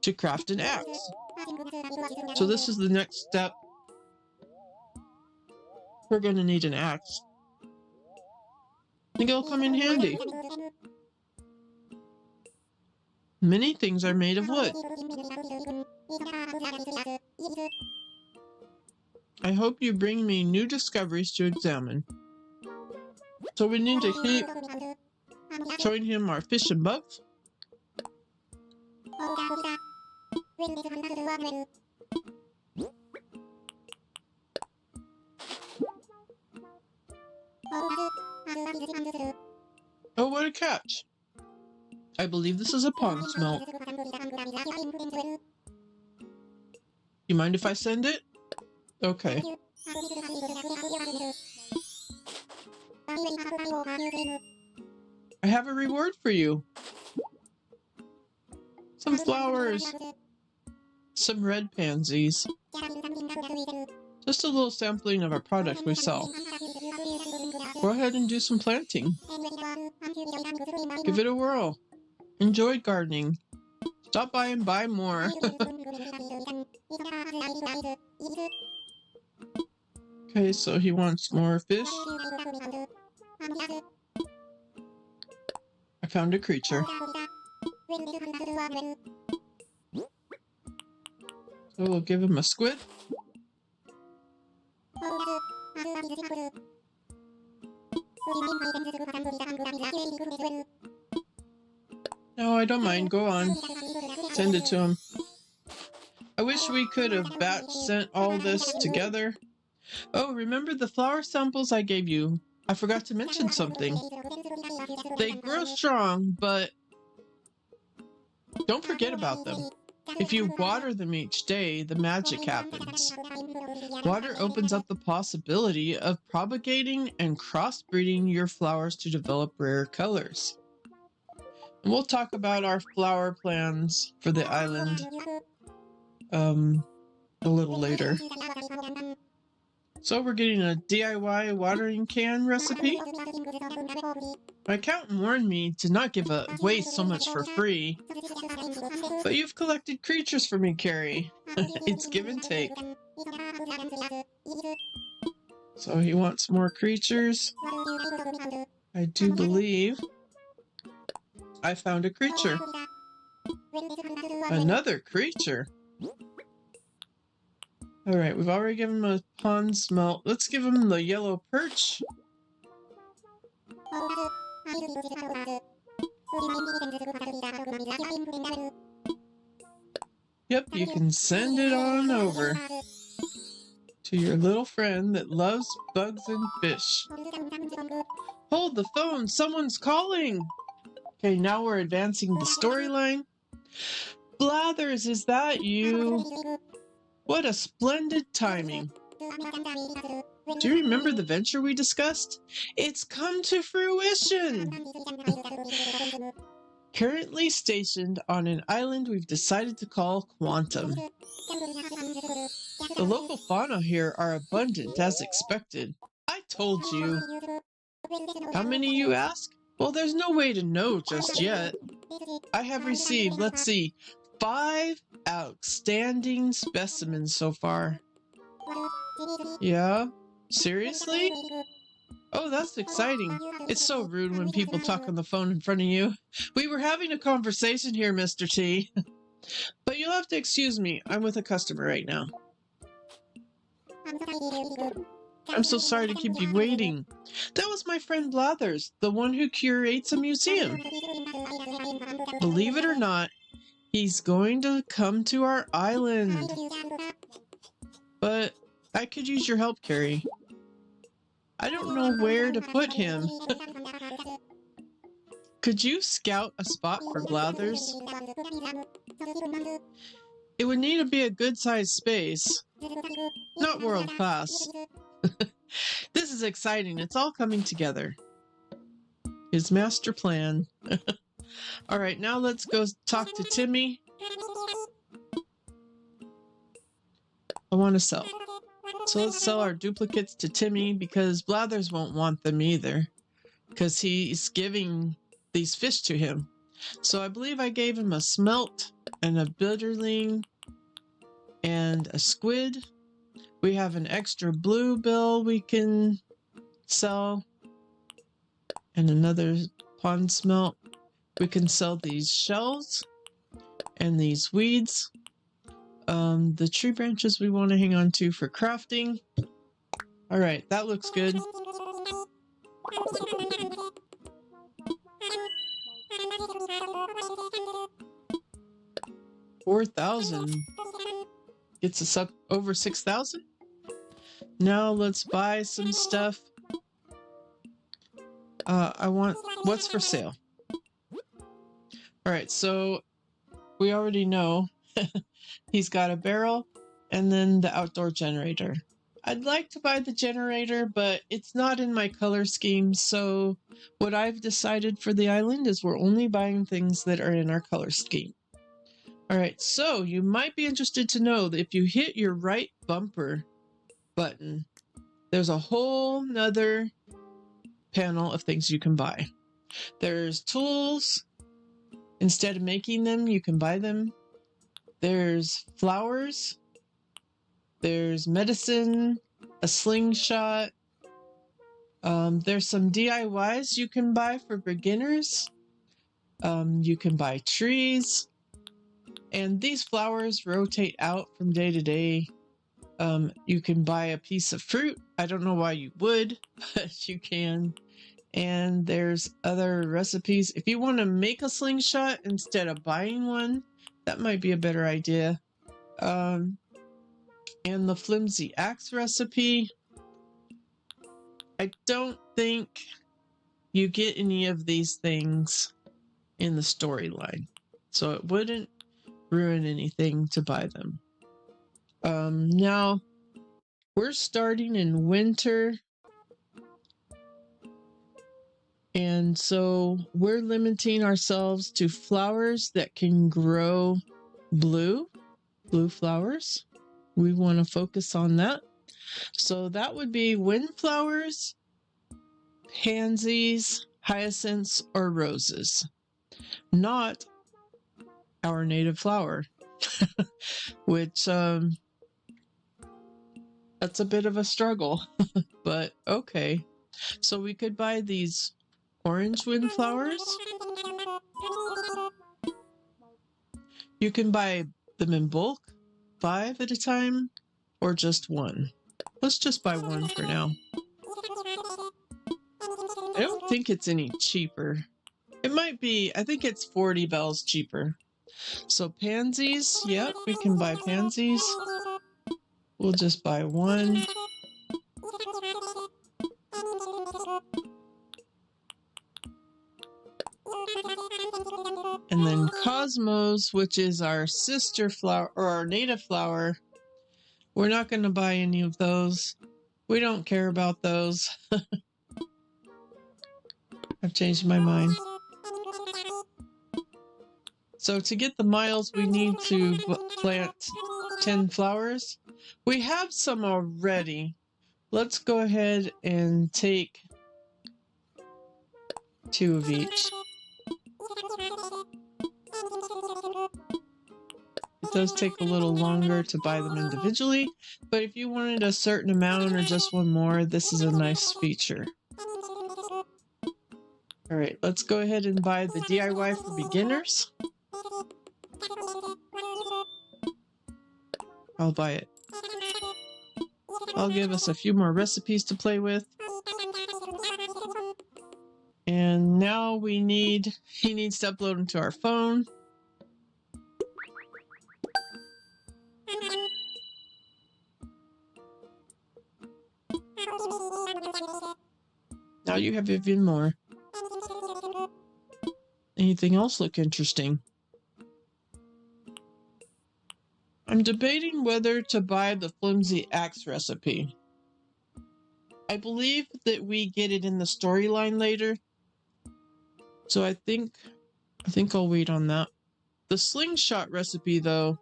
to craft an axe. So this is the next step. We're going to need an axe. I think it'll come in handy. Many things are made of wood. I hope you bring me new discoveries to examine. So we need to keep showing him our fish and bugs. Oh, what a catch! I believe this is a pond smelt. You mind if I send it? Okay. I have a reward for you. Some flowers. Some red pansies. Just a little sampling of our product we sell. Go ahead and do some planting. Give it a whirl. Enjoy gardening. Stop by and buy more. Okay, so he wants more fish. I found a creature. So we'll give him a squid. No, I don't mind. Go on. Send it to him. I wish we could have batch sent all this together. Oh, remember the flower samples I gave you? I forgot to mention something. They grow strong, but don't forget about them. If you water them each day, the magic happens. Water opens up the possibility of propagating and crossbreeding your flowers to develop rare colors. And we'll talk about our flower plans for the island a little later. So we're getting a DIY watering can recipe. My accountant warned me to not give away so much for free. But you've collected creatures for me, Carrie. It's give and take. So he wants more creatures. I do believe I found a creature. Another creature. All right, we've already given him a pond smelt. Let's give him the yellow perch. Yep, you can send it on over to your little friend that loves bugs and fish. Hold the phone, someone's calling. Okay, now we're advancing the storyline. Blathers, is that you? What a splendid timing. Do you remember the venture we discussed? It's come to fruition. Currently stationed on an island we've decided to call Quantum. The local fauna here are abundant as expected. I told you. How many, you ask? Well, there's no way to know just yet. I have received, let's see, 5 outstanding specimens so far. Yeah? Seriously? Oh, that's exciting. It's so rude when people talk on the phone in front of you. We were having a conversation here, Mr. T. But you'll have to excuse me. I'm with a customer right now. I'm so sorry to keep you waiting. That was my friend Blathers, the one who curates a museum. Believe it or not, he's going to come to our island. But I could use your help, Carrie. I don't know where to put him. Could you scout a spot for Blathers? It would need to be a good-sized space. Not world-class. This is exciting. It's all coming together. His master plan. All right, now let's go talk to Timmy. I want to sell. So let's sell our duplicates to Timmy because Blathers won't want them either because he's giving these fish to him. So I believe I gave him a smelt and a bitterling and a squid. We have an extra bluebill we can sell and another pond smelt. We can sell these shells and these weeds. The tree branches we want to hang on to for crafting. All right, that looks good. $4,000 gets us up over 6,000. Now let's buy some stuff. I want what's for sale. All right, so we already know he's got a barrel and then the outdoor generator. I'd like to buy the generator, but it's not in my color scheme. So what I've decided for the island is we're only buying things that are in our color scheme. All right, so you might be interested to know that if you hit your right bumper button, there's a whole nother panel of things you can buy. There's tools. Instead of making them, you can buy them. There's flowers. There's medicine, a slingshot. There's some DIYs you can buy for beginners. You can buy trees. And these flowers rotate out from day to day. You can buy a piece of fruit. I don't know why you would, but you can. And there's other recipes. If you want to make a slingshot instead of buying one, that might be a better idea. And the flimsy axe recipe. I don't think you get any of these things in the storyline, so it wouldn't ruin anything to buy them. Now, we're starting in winter, and so we're limiting ourselves to flowers that can grow blue flowers. We want to focus on that. So that would be windflowers, pansies, hyacinths, or roses. Not our native flower, which that's a bit of a struggle, but okay. So we could buy these orange windflowers. You can buy them in bulk, 5 at a time. or just one? Let's just buy one for now. I don't think it's any cheaper. It might be, I think it's 40 bells cheaper. So pansies, yep, we can buy pansies. We'll just buy one. And then cosmos, which is our sister flower or our native flower. We're not going to buy any of those. We don't care about those. I've changed my mind. So to get the miles, we need to plant 10 flowers. We have some already. Let's go ahead and take 2 of each. It does take a little longer to buy them individually, but if you wanted a certain amount or just one more, this is a nice feature. All right, let's go ahead and buy the DIY for beginners. I'll buy it. I'll give us a few more recipes to play with. And now he needs to upload them to our phone. Now you have even more. Anything else look interesting? I'm debating whether to buy the flimsy axe recipe. I believe that we get it in the storyline later. So I think I'll wait on that. The slingshot recipe though,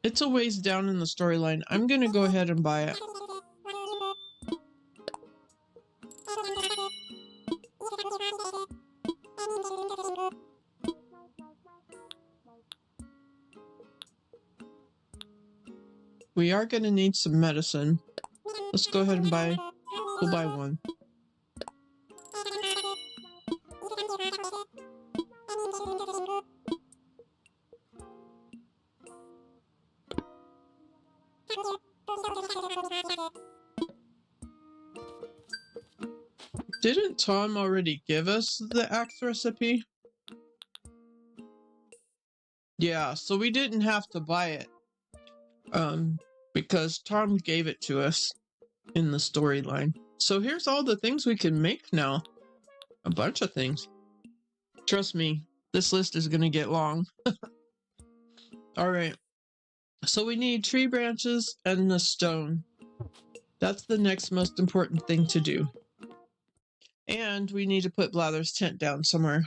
it's a ways down in the storyline. I'm gonna go ahead and buy it. We are gonna need some medicine. Let's go ahead and we'll buy one. Didn't Tom already give us the axe recipe? Yeah, so we didn't have to buy it. Because Tom gave it to us in the storyline. So here's all the things we can make now. A bunch of things. Trust me, this list is gonna get long. Alright. So we need tree branches and a stone. That's the next most important thing to do. And we need to put Blather's tent down somewhere.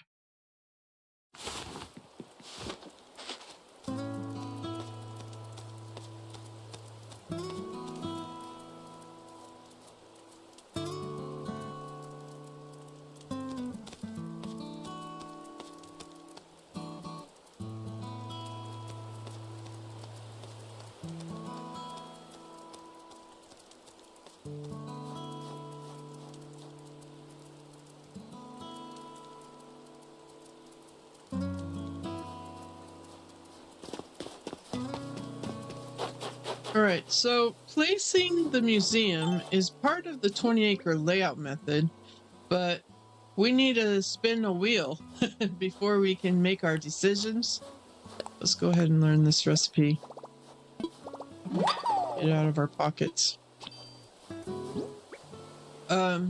Alright, so placing the museum is part of the 20-acre layout method, but we need to spin a wheel before we can make our decisions. Let's go ahead and learn this recipe. Get it out of our pockets.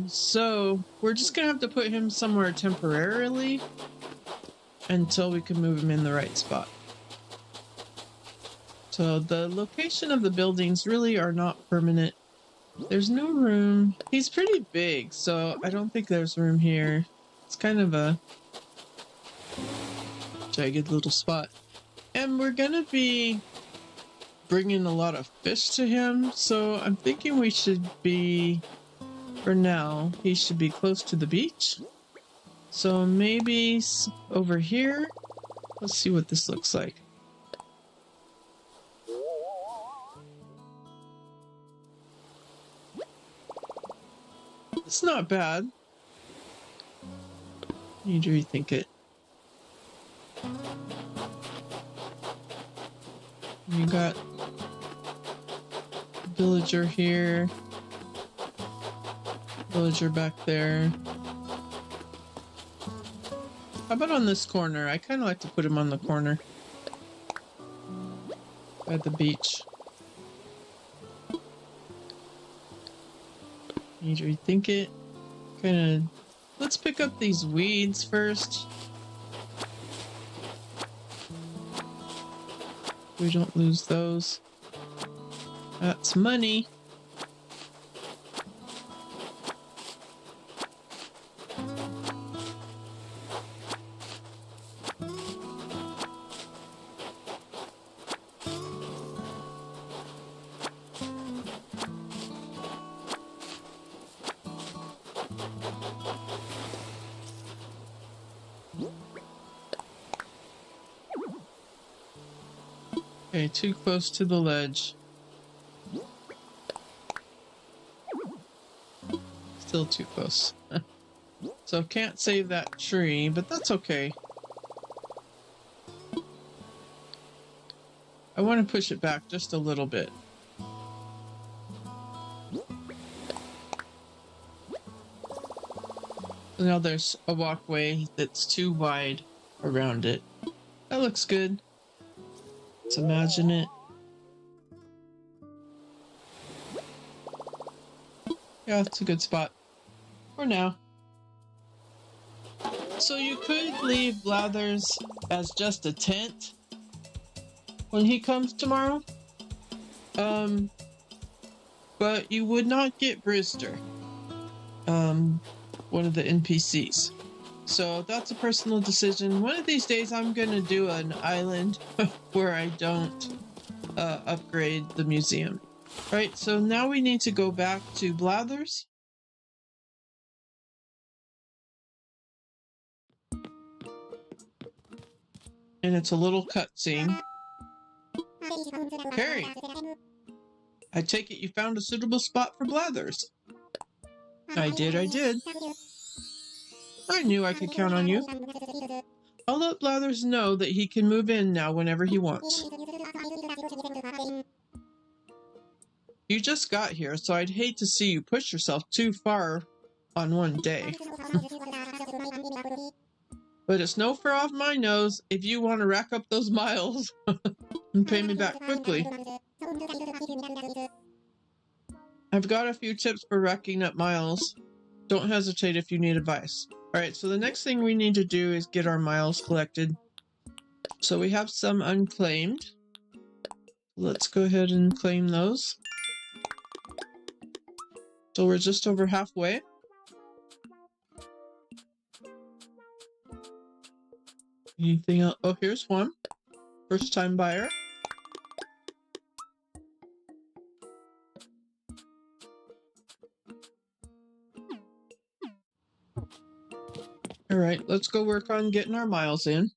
So we're just gonna have to put him somewhere temporarily until we can move him in the right spot. So the location of the buildings really are not permanent. There's no room. He's pretty big, so I don't think there's room here. It's kind of a jagged little spot. And we're gonna be bringing a lot of fish to him, so I'm thinking we should be, for now, he should be close to the beach. So maybe over here. Let's see what this looks like. It's not bad. Need to rethink it. You got villager here. Villager back there. How about on this corner? I kind of like to put him on the corner. At the beach. Need to rethink it. Kind of... Let's pick up these weeds first. We don't lose those. That's money. Okay, too close to the ledge. Still too close. So can't save that tree, but that's okay. I want to push it back just a little bit. Now there's a walkway that's too wide around it. That looks good. Let's imagine it. Yeah, it's a good spot. For now. So you could leave Blathers as just a tent when he comes tomorrow. But you would not get Brewster. One of the NPCs. So that's a personal decision. One of these days I'm gonna do an island where I don't upgrade the museum. Right, so now we need to go back to Blathers. And it's a little cutscene. Carrie, I take it you found a suitable spot for Blathers. I did. I knew I could count on you. I'll let Blathers know that he can move in now whenever he wants. You just got here, so I'd hate to see you push yourself too far on one day. But it's no fur off my nose if you want to rack up those miles and pay me back quickly. I've got a few tips for racking up miles. Don't hesitate if you need advice. Alright, so the next thing we need to do is get our miles collected. So we have some unclaimed. Let's go ahead and claim those. So we're just over halfway. Anything else? Oh, here's one. First time buyer. All right, let's go work on getting our miles in.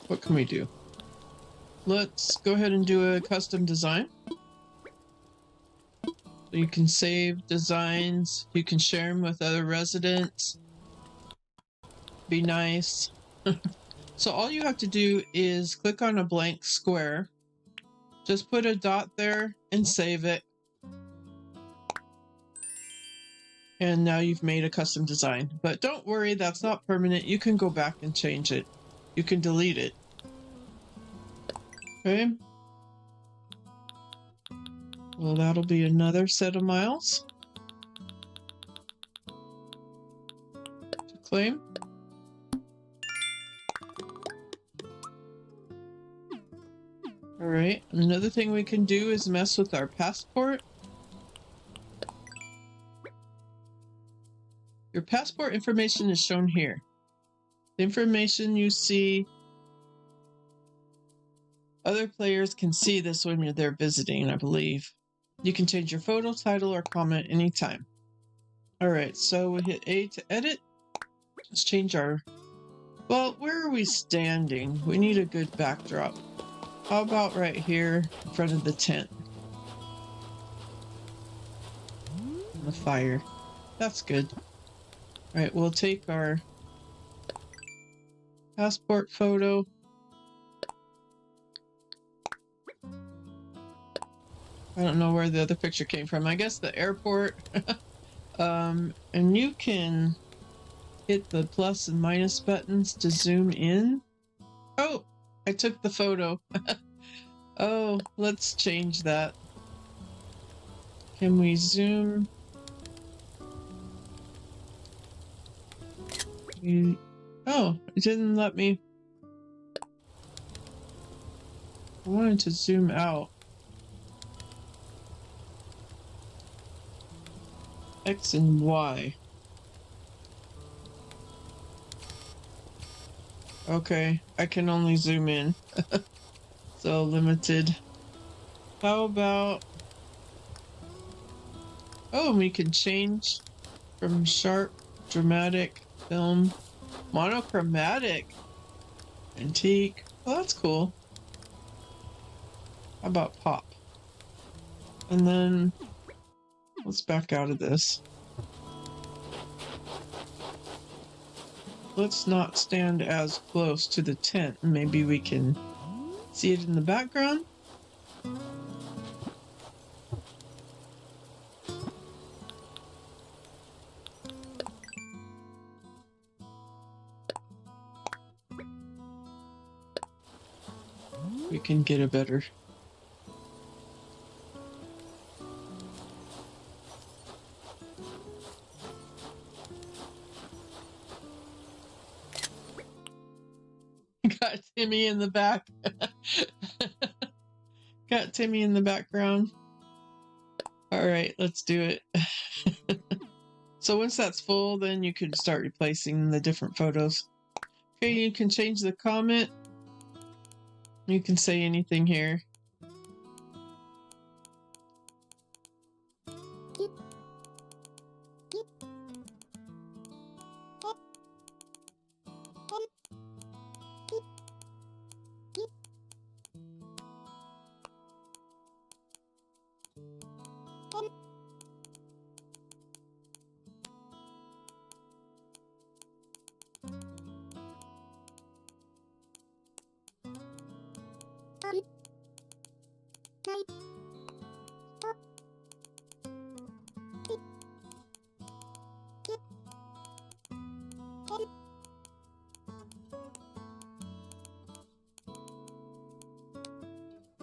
What can we do? Let's go ahead and do a custom design. So you can save designs. You can share them with other residents. Be nice. So all you have to do is click on a blank square. Just put a dot there and save it. And now you've made a custom design. But don't worry, that's not permanent. You can go back and change it. You can delete it. Okay. Well, that'll be another set of miles to claim. All right. Another thing we can do is mess with our passport. Your passport information is shown here. The information you see, other players can see this when you're there visiting, I believe. You can change your photo, title, or comment anytime. All right, so we hit A to edit. Let's change our... Well, where are we standing? We need a good backdrop. How about right here in front of the tent? fire. That's good. All right, we'll take our passport photo. I don't know where the other picture came from. I guess the airport. And you can hit the plus and minus buttons to zoom in. Oh, I took the photo. Oh, let's change that. Can we zoom? Oh, it didn't let me. I wanted to zoom out. X and Y. Okay, I can only zoom in. So limited. How about... Oh, we can change from sharp, dramatic, film, monochromatic, antique. Oh, that's cool. How about pop? And then let's back out of this. Let's not stand as close to the tent. Maybe we can see it in the background. We can get a better. Got Timmy in the back. Got Timmy in the background. All right, let's do it. So once that's full, then you can start replacing the different photos. Okay, you can change the comment. You can say anything here.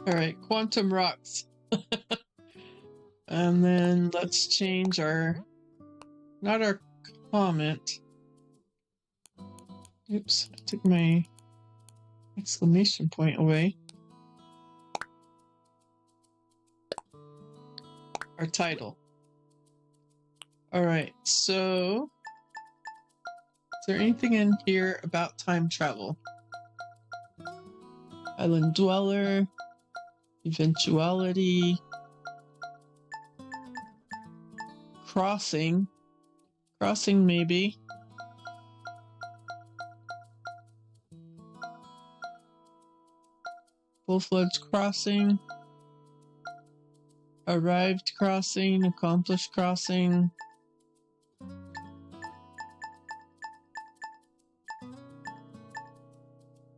All right, quantum rocks. And then let's change our, not our comment. Oops, I took my exclamation point away. Our title. All right, so is there anything in here about time travel? Island dweller, eventuality, crossing maybe. Full-fledged crossing, arrived crossing, accomplished crossing.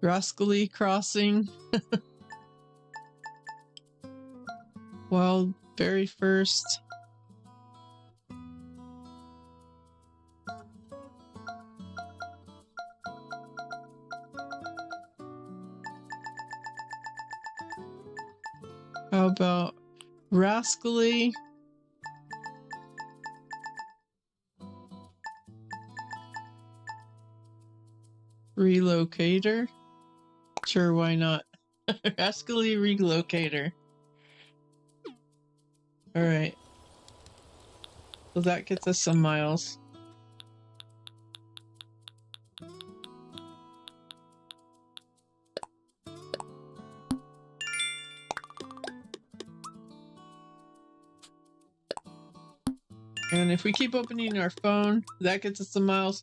Rascally crossing. Well, very first. How about rascally? Relocator? Sure, why not? Rascally relocator. All right. So that gets us some miles. And if we keep opening our phone, that gets us some miles.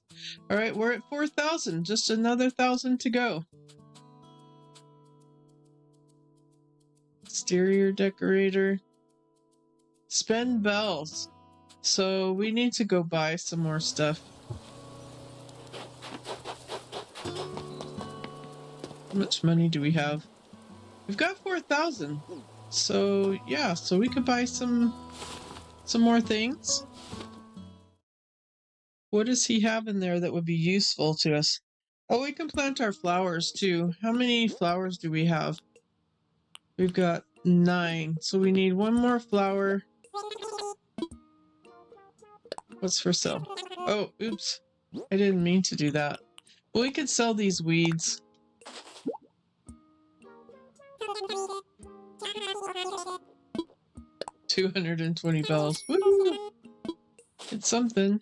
All right, we're at 4,000. Just another 1,000 to go. Exterior decorator. Spend bells. So we need to go buy some more stuff. How much money do we have? We've got 4,000. So yeah, so we could buy some more things. What does he have in there that would be useful to us? Oh, we can plant our flowers too. How many flowers do we have? We've got 9. So we need one more flower. What's for sale? Oh, oops. I didn't mean to do that. Well, we could sell these weeds. $220. Woo! It's something.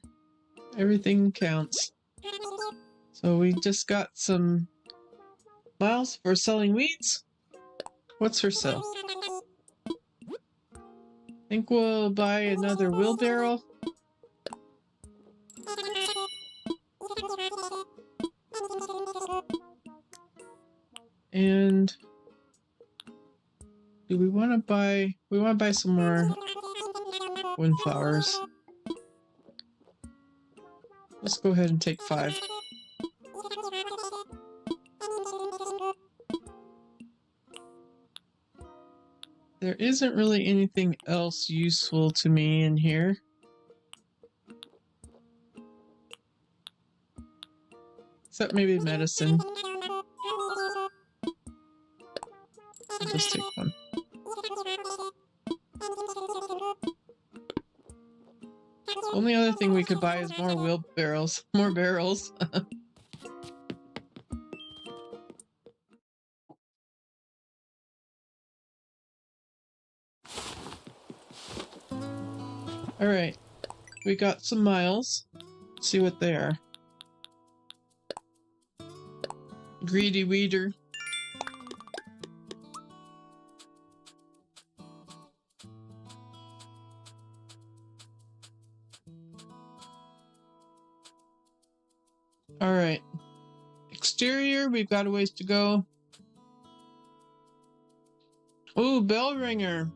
Everything counts. So we just got some miles for selling weeds. What's for sale? I think we'll buy another wheelbarrow. And do we want to buy... We want to buy some more windflowers. Let's go ahead and take 5. There isn't really anything else useful to me in here. Except maybe medicine. I'll just take 1. Only other thing we could buy is more wheelbarrows. More barrels. Alright. We got some miles. Let's see what they are. Greedy weeder. Alright. Exterior, we've got a ways to go. Ooh, bell ringer.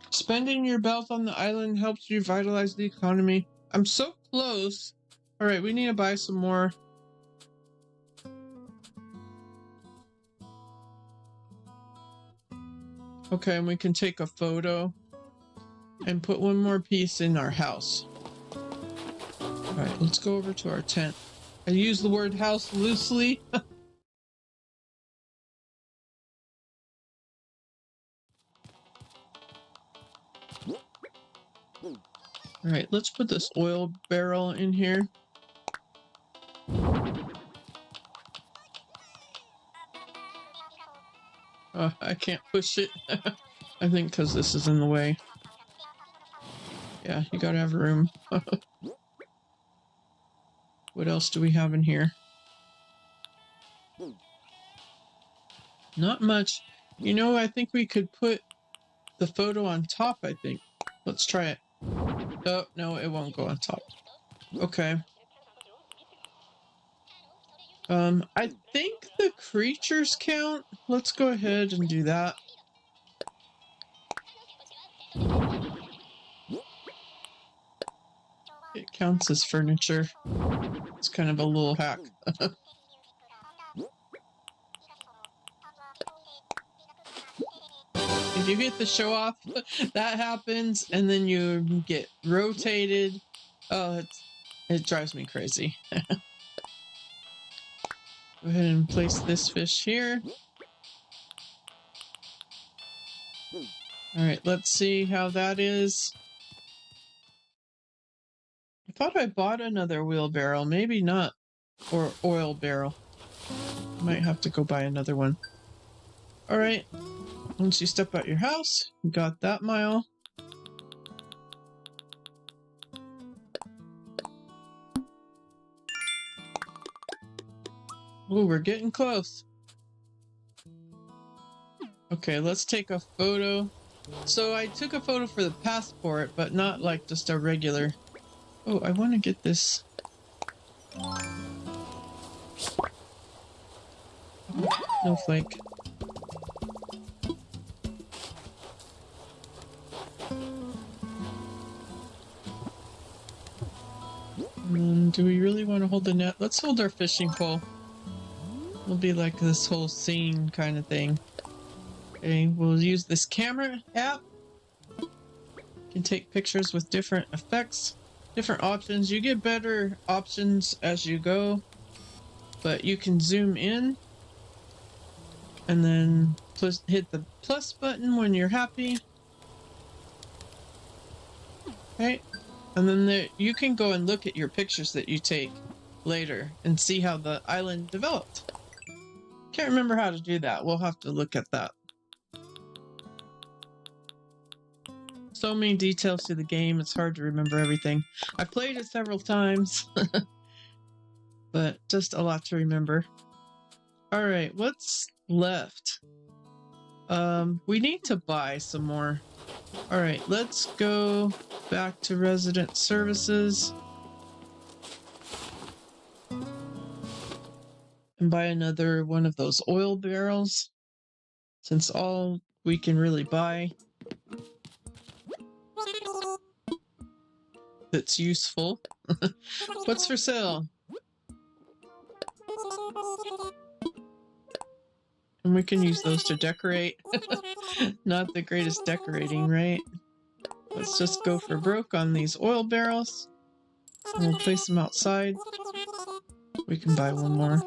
Spending your bells on the island helps revitalize the economy. I'm so close. Alright, we need to buy some more. Okay, and we can take a photo and put one more piece in our house. Alright, let's go over to our tent. I use the word house loosely. Alright, let's put this oil barrel in here. I can't push it. I think because this is in the way. Yeah, you gotta have room. What else do we have in here? Not much. You know, I think we could put the photo on top, I think. Let's try it. Oh, no, it won't go on top. Okay. I think the creatures count. Let's go ahead and do that. It counts as furniture. It's kind of a little hack. If you get the show off, that happens, and then you get rotated. Oh, it drives me crazy. Go ahead and place this fish here. Alright, let's see how that is. I thought I bought another wheelbarrow. Maybe not. Or oil barrel. Might have to go buy another one. Alright. Once you step out your house, you got that mile. Ooh, we're getting close. Okay, let's take a photo. So I took a photo for the passport, but not like just a regular. Oh, I want to get this. Snowflake. to hold the net? Let's hold our fishing pole. It'll be like this whole scene kind of thing. Okay, we'll use this camera app. You can take pictures with different effects, different options. You get better options as you go, but you can zoom in and then hit the plus button when you're happy. Okay, and then you can go and look at your pictures that you take later and see how the island developed. Can't remember how to do that. We'll have to look at that. So many details to the game, it's hard to remember everything. I've played it several times, but just a lot to remember. Alright, what's left? We need to buy some more. Alright, let's go back to resident services and buy another one of those oil barrels, since all we can really buy that's useful. What's for sale? And we can use those to decorate. Not the greatest decorating, right? Let's just go for broke on these oil barrels. And we'll place them outside. We can buy one more.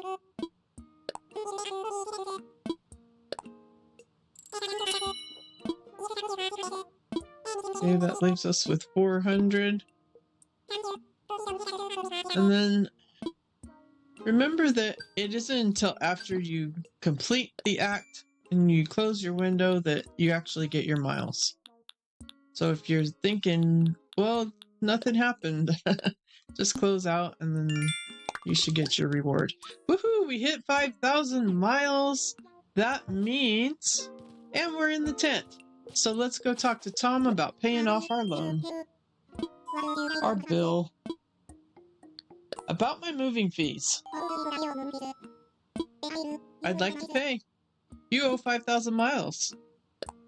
Okay, that leaves us with 400. And then remember that it isn't until after you complete the act and you close your window that you actually get your miles. So if you're thinking, well, nothing happened, just close out and then you should get your reward. Woohoo! We hit 5,000 miles! That means... And we're in the tent! So let's go talk to Tom about paying off our loan. Our bill. About my moving fees. I'd like to pay. You owe 5,000 miles.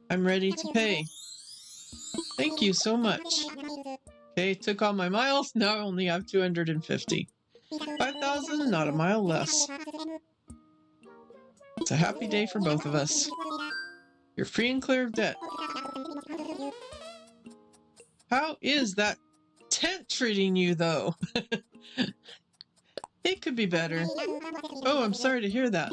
I'm ready to pay. Thank you so much. Okay, took all my miles. Now I only have 250. 5,000, not a mile less. It's a happy day for both of us. You're free and clear of debt. How is that tent treating you, though? It could be better. Oh, I'm sorry to hear that.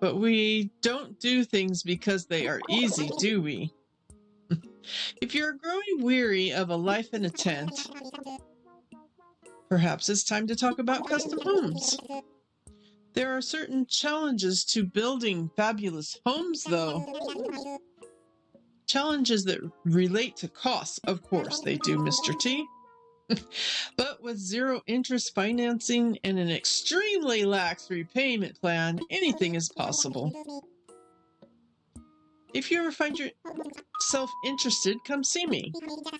But we don't do things because they are easy, do we? If you're growing weary of a life in a tent, perhaps it's time to talk about custom homes. There are certain challenges to building fabulous homes, though. Challenges that relate to costs, of course they do, Mr. T. But with zero interest financing and an extremely lax repayment plan, anything is possible. If you ever find yourself interested, come see me.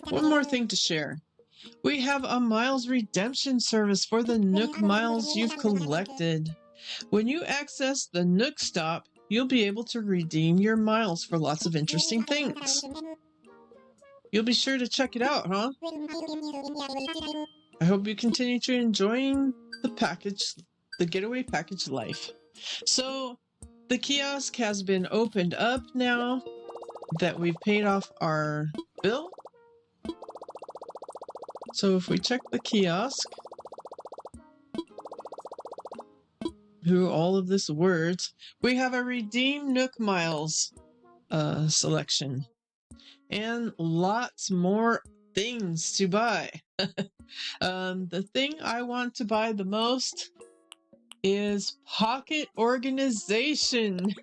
One more thing to share. We have a miles redemption service for the Nook miles you've collected. When you access the Nook stop, you'll be able to redeem your miles for lots of interesting things. You'll be sure to check it out, huh? I hope you continue to enjoying the getaway package life. So, the kiosk has been opened up now that we've paid off our bill. So if we check the kiosk, through all of this words, we have a Redeem Nook Miles selection. And lots more things to buy. The thing I want to buy the most is Pocket Organization.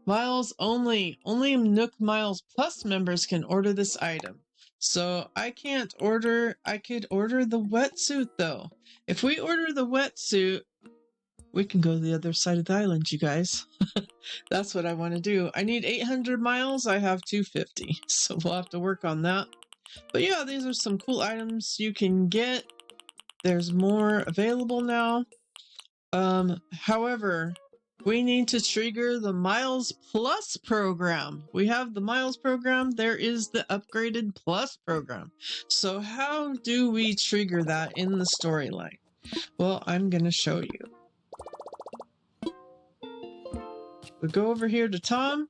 Miles only. Only Nook Miles Plus members can order this item. So I can't order. I could order the wetsuit though. If we order the wetsuit, we can go to the other side of the island, you guys. That's what I want to do. I need 800 miles. I have 250. So we'll have to work on that. But yeah, these are some cool items you can get. There's more available now. However, we need to trigger the Miles Plus program. We have the Miles program. There is the upgraded Plus program. So how do we trigger that in the storyline? Well, I'm going to show you. We go over here to Tom.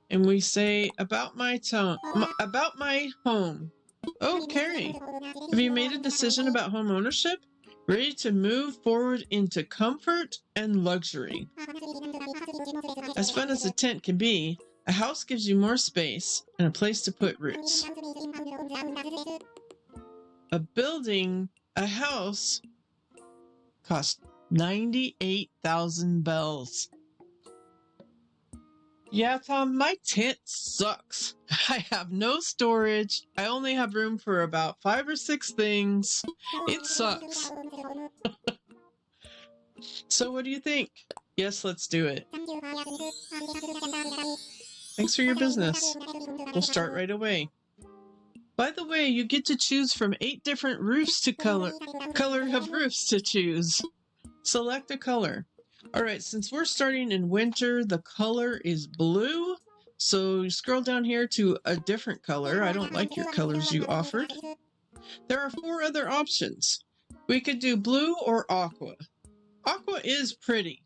And we say, about my home. Oh, Carrie, have you made a decision about home ownership? Ready to move forward into comfort and luxury. As fun as a tent can be, a house gives you more space and a place to put roots. A house costs 98,000 bells. Yeah, Tom, my tent sucks. I have no storage. I only have room for about 5 or 6 things. It sucks. So what do you think? Yes, let's do it. Thanks for your business. We'll start right away. By the way, you get to choose from 8 different roofs to color of roofs to choose. Select a color. All right, since we're starting in winter, the color is blue. So you scroll down here to a different color. I don't like your colors you offered. There are 4 other options. We could do blue or aqua. Aqua is pretty,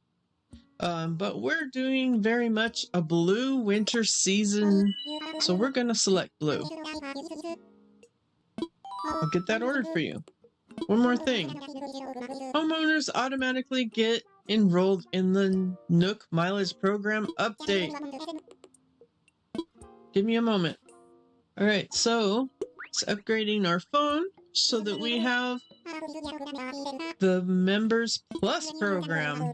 but we're doing very much a blue winter season, so we're going to select blue. I'll get that ordered for you. One more thing. Homeowners automatically get enrolled in the Nook Mileage Program update. Give me a moment. All right, so it's upgrading our phone so that we have the Members Plus program.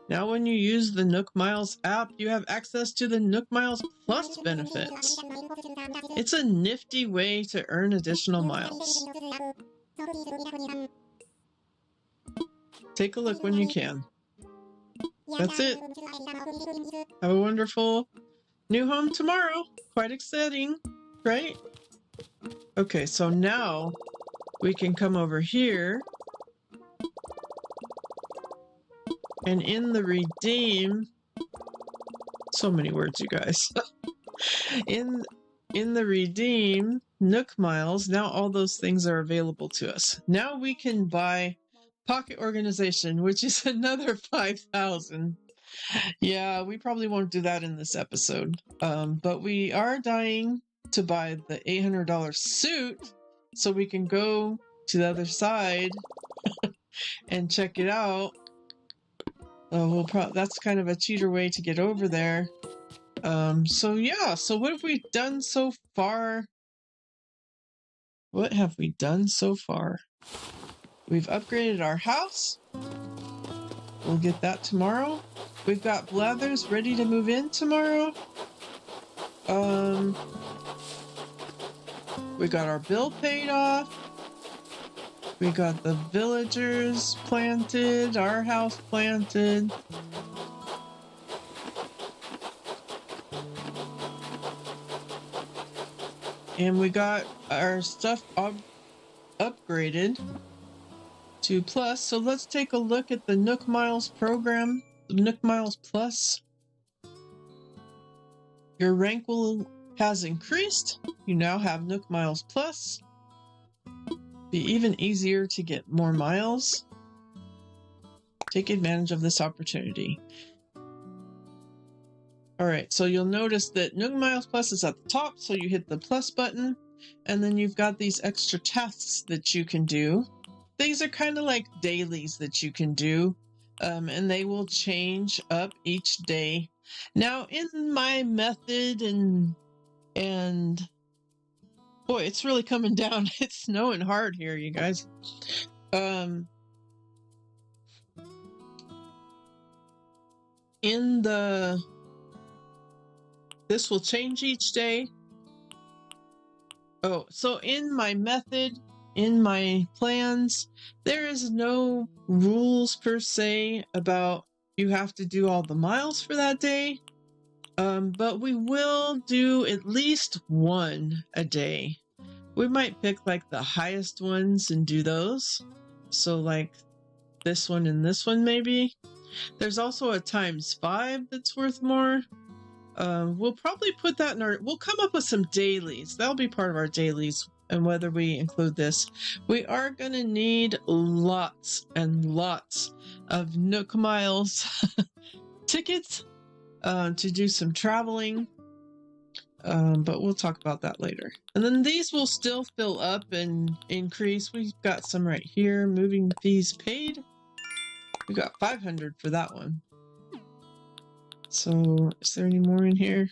Now when you use the Nook Miles app, you have access to the Nook Miles Plus benefits. It's a nifty way to earn additional miles. Take a look when you can. That's it. Have a wonderful new home tomorrow. Quite exciting, right? Okay, so now we can come over here and in the redeem, so many words, you guys. in the redeem Nook Miles, now all those things are available to us. Now we can buy Pocket Organization, which is another 5,000. Yeah, we probably won't do that in this episode. But we are dying to buy the $800 suit so we can go to the other side and check it out. That's kind of a cheater way to get over there. So yeah, so what have we done so far? What have we done so far? We've upgraded our house. We'll get that tomorrow. We've got Blathers ready to move in tomorrow. We got our bill paid off. We got the villagers planted, our house planted. And we got our stuff upgraded to Plus. So let's take a look at the Nook Miles program, the Nook Miles Plus. Your rank has increased. You now have Nook Miles Plus. Be even easier to get more miles. Take advantage of this opportunity. Alright, so you'll notice that Nook Miles Plus is at the top, so you hit the plus button, and then you've got these extra tasks that you can do. These are kind of like dailies that you can do, and they will change up each day. Now, in my method, and boy, it's really coming down. It's snowing hard here, you guys. This will change each day. Oh, so in my method, in my plans, there is no rules per se about you have to do all the miles for that day. But we will do at least one a day. We might pick like the highest ones and do those. So like this one and this one maybe. There's also a ×5 that's worth more. We'll probably put that in we'll come up with some dailies. That'll be part of our dailies, and whether we include this. We are going to need lots and lots of Nook Miles tickets to do some traveling. But we'll talk about that later. And then these will still fill up and increase. We've got some right here. Moving fees paid. We got 500 for that one. So is there any more in here?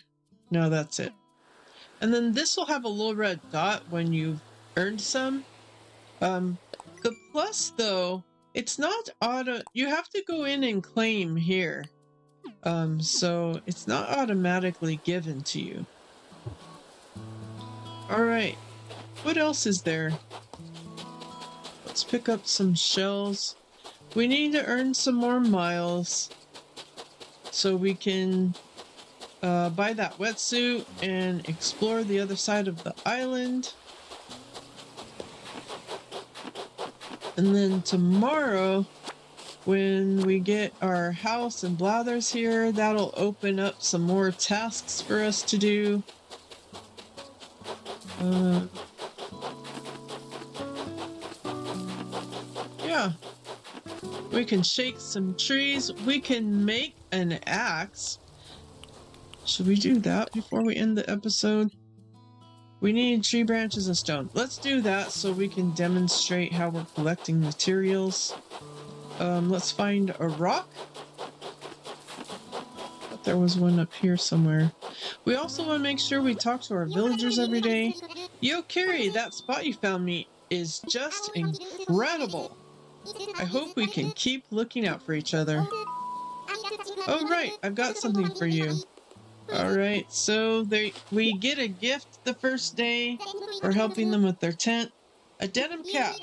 No, that's it. And then this will have a little red dot when you've earned some. The plus though, it's not auto, you have to go in and claim here. So it's not automatically given to you. All right, what else is there? Let's pick up some shells. We need to earn some more miles so we can buy that wetsuit and explore the other side of the island. And then tomorrow, when we get our house and blathers here, that'll open up some more tasks for us to do. Yeah, we can shake some trees. We can make an axe. Should we do that before we end the episode? We need tree branches and stone. Let's do that so we can demonstrate how we're collecting materials. Let's find a rock. But there was one up here somewhere. We also want to make sure we talk to our villagers every day. Yo, Carrie, that spot you found me is just incredible. I hope we can keep looking out for each other. Oh, right, I've got something for you. Alright, so we get a gift the first day for helping them with their tent. A denim cap.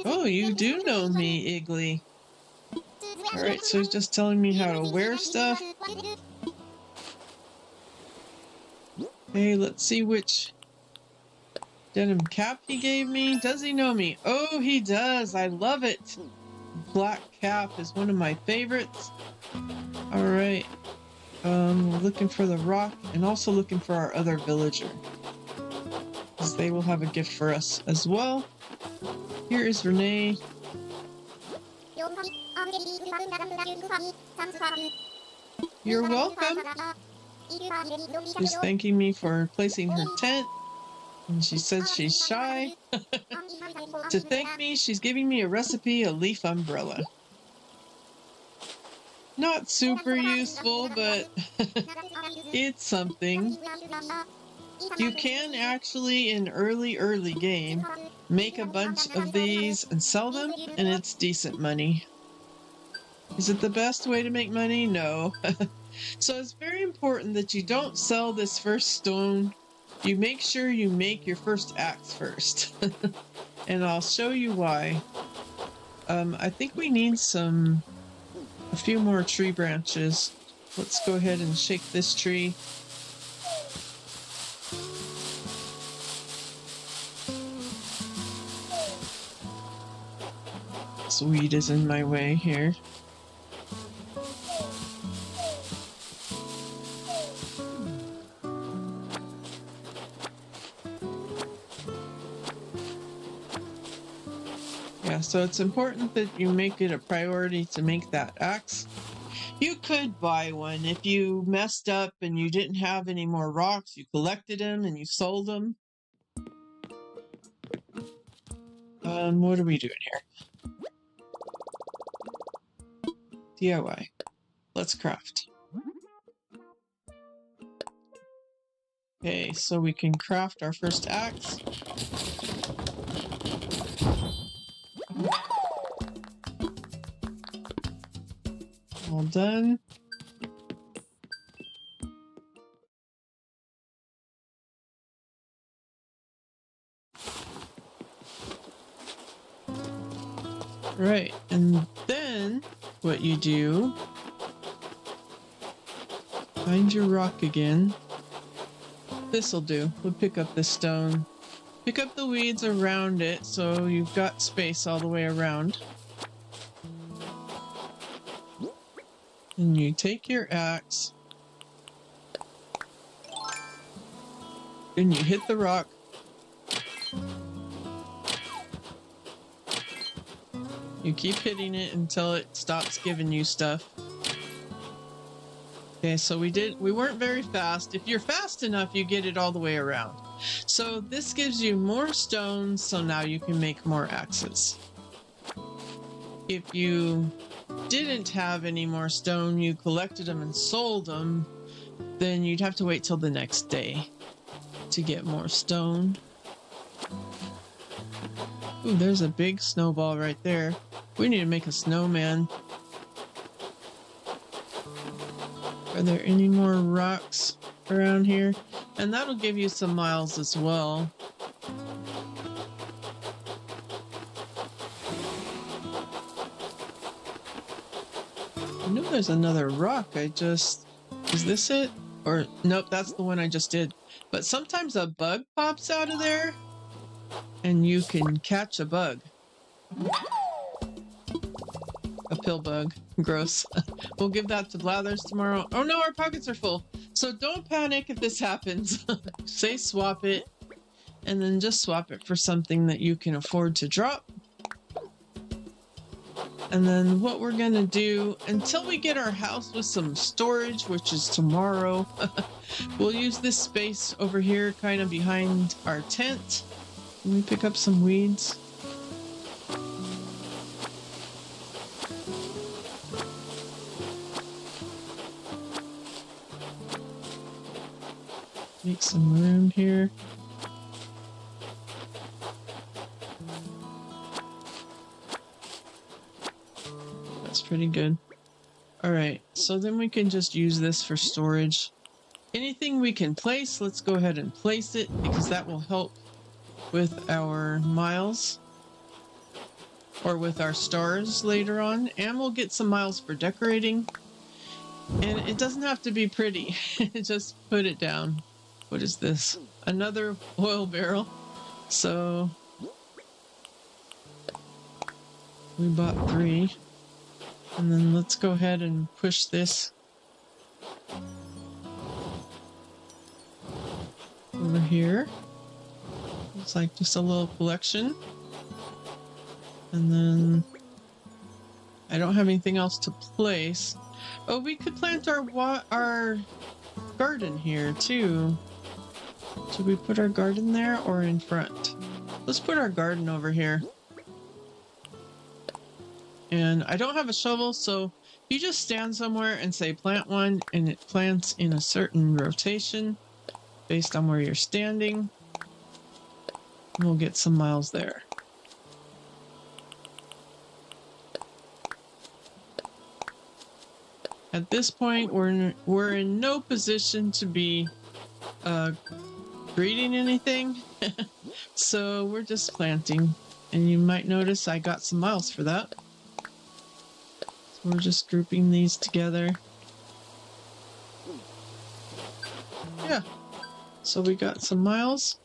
Oh, you do know me, Iggly. Alright, so he's just telling me how to wear stuff. Okay, let's see which denim cap he gave me. Does he know me? Oh, he does. I love it. Black cap is one of my favorites. Alright. We're looking for the rock and also looking for our other villager, because they will have a gift for us as well. Here is Renee. You're welcome. She's thanking me for placing her tent, and she said she's shy. To thank me, she's giving me a recipe, a leaf umbrella. Not super useful, but it's something. You can actually, in early game, make a bunch of these and sell them, and it's decent money. Is it the best way to make money? No. So it's very important that you don't sell this first stone. You make sure you make your first axe first. And I'll show you why. I think we need a few more tree branches. Let's go ahead and shake this tree. This weed is in my way here. Yeah, so it's important that you make it a priority to make that axe. You could buy one if you messed up and you didn't have any more rocks. You collected them and you sold them. What are we doing here? DIY. Let's craft. Okay, so we can craft our first axe. All done. Right, and then what you do, find your rock again. This'll do. We'll pick up this stone. Pick up the weeds around it so you've got space all the way around. And you take your axe. And you hit the rock. You keep hitting it until it stops giving you stuff. Okay, so we weren't very fast. If you're fast enough, you get it all the way around. So this gives you more stones, so now you can make more axes. If you didn't have any more stone, you collected them and sold them, then you'd have to wait till the next day to get more stone. Ooh, there's a big snowball right there. We need to make a snowman. Are there any more rocks around here? And that'll give you some miles as well. I know there's another rock. Is this it? Or, nope, that's the one I just did. But sometimes a bug pops out of there and you can catch a bug. A pill bug. Gross. We'll give that to Blathers tomorrow. Oh no, our pockets are full. So don't panic if this happens. Say swap it, and then just swap it for something that you can afford to drop. And then what we're gonna do, until we get our house with some storage, which is tomorrow, we'll use this space over here kind of behind our tent. Let me pick up some weeds. Make some room here. That's pretty good. All right, so then we can just use this for storage. Anything we can place, let's go ahead and place it because that will help with our miles or with our stars later on. And we'll get some miles for decorating. And it doesn't have to be pretty. Just put it down. What is this? Another oil barrel. So we bought 3. And then let's go ahead and push this over here. Looks like just a little collection. And then I don't have anything else to place. Oh, we could plant our garden here too. Should we put our garden there or in front? Let's put our garden over here. And I don't have a shovel, so you just stand somewhere and say plant one, and it plants in a certain rotation based on where you're standing. And we'll get some miles there. At this point, we're in no position to be breeding anything, so we're just planting. And you might notice I got some miles for that. So we're just grouping these together. Yeah, so we got some miles.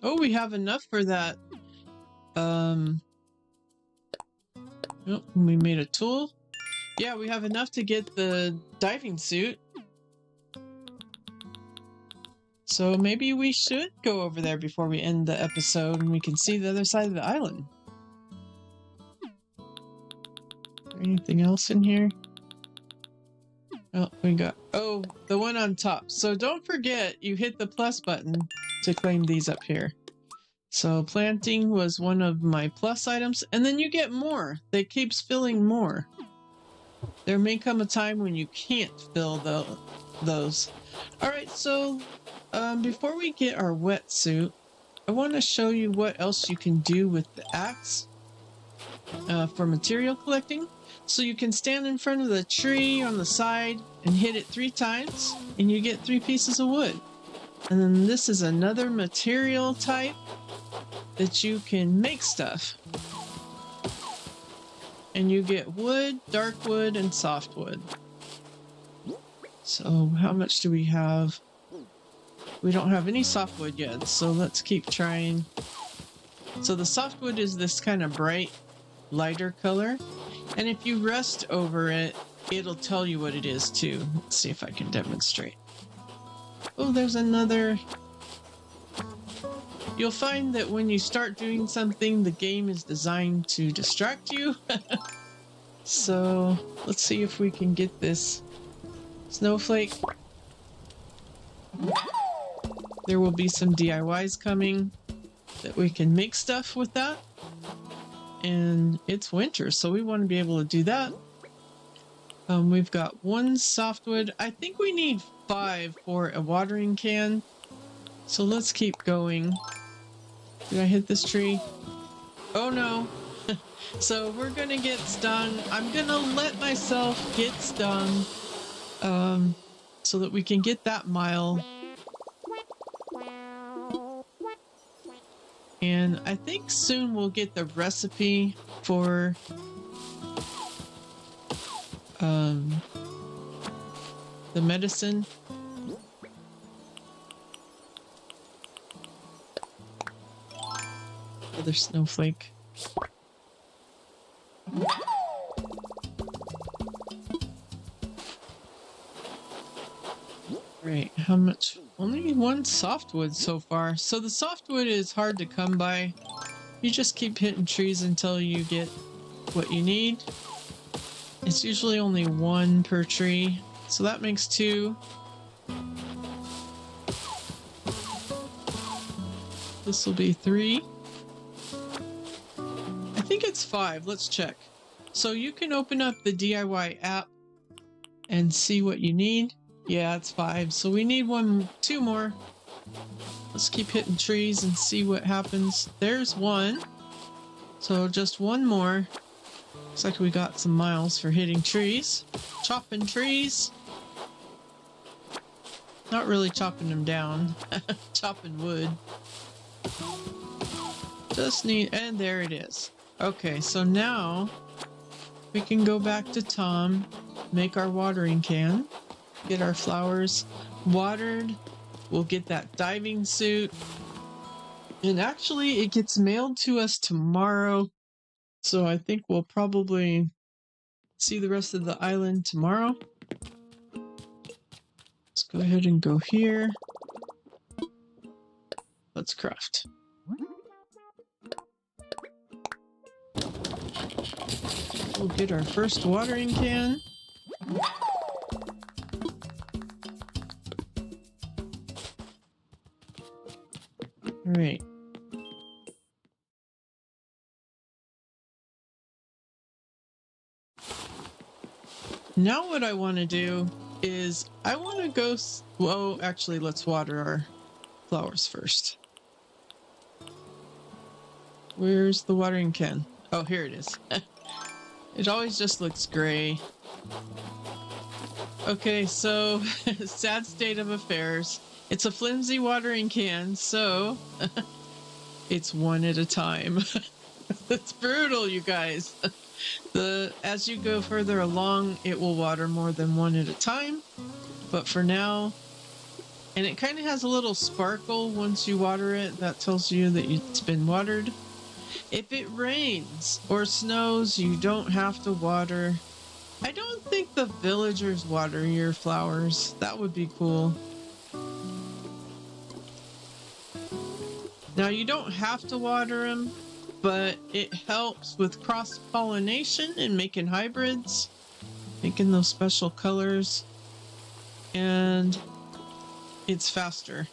Oh, we have enough for that. Oh, we made a tool. Yeah, we have enough to get the diving suit. So maybe we should go over there before we end the episode and we can see the other side of the island. Anything else in here? Oh, we got... Oh, the one on top. So don't forget, you hit the plus button to claim these up here. So planting was one of my plus items, and then you get more. They keeps filling more. There may come a time when you can't fill those. Alright, so before we get our wetsuit, I want to show you what else you can do with the axe for material collecting. So you can stand in front of the tree on the side and hit it 3 times, and you get 3 pieces of wood. And then this is another material type that you can make stuff. And you get wood, dark wood, and soft wood. So how much do we have? We don't have any softwood yet, so let's keep trying. So the softwood is this kind of bright, lighter color. And if you rest over it, it'll tell you what it is too. Let's see if I can demonstrate. Oh, there's another. You'll find that when you start doing something, the game is designed to distract you. So let's see if we can get this snowflake. There will be some DIYs coming that we can make stuff with that. And it's winter, so we want to be able to do that. We've got 1 softwood. I think we need 5 for a watering can. So let's keep going. Did I hit this tree? Oh no. So we're gonna get stung. I'm gonna let myself get stung so that we can get that mile. And I think soon we'll get the recipe for the medicine. Another snowflake. Right, how much? Only 1 softwood so far. So the softwood is hard to come by. You just keep hitting trees until you get what you need. It's usually only 1 per tree, so that makes 2. This will be 3. I think it's 5. Let's check. So you can open up the DIY app and see what you need. Yeah, it's 5. So we need 2 more. Let's keep hitting trees and see what happens. There's 1. So just 1 more. Looks like we got some miles for hitting trees. Chopping trees. Not really chopping them down. Chopping wood. Just need... And there it is. Okay, so now we can go back to Tom, make our watering can, get our flowers watered. We'll get that diving suit. And actually, it gets mailed to us tomorrow. So I think we'll probably see the rest of the island tomorrow. Let's go ahead and go here. Let's craft. We'll get our first watering can. All right. Now what I want to do is I want to go... Well, actually, let's water our flowers first. Where's the watering can? Oh, here it is. It always just looks gray. Okay, so sad state of affairs. It's a flimsy watering can, so it's 1 at a time. It's brutal, you guys. As you go further along, it will water more than 1 at a time. But for now, and it kind of has a little sparkle once you water it. That tells you that it's been watered. If it rains or snows, you don't have to water. I don't think the villagers water your flowers. That would be cool. Now, you don't have to water them, but it helps with cross-pollination and making hybrids, making those special colors, and it's faster.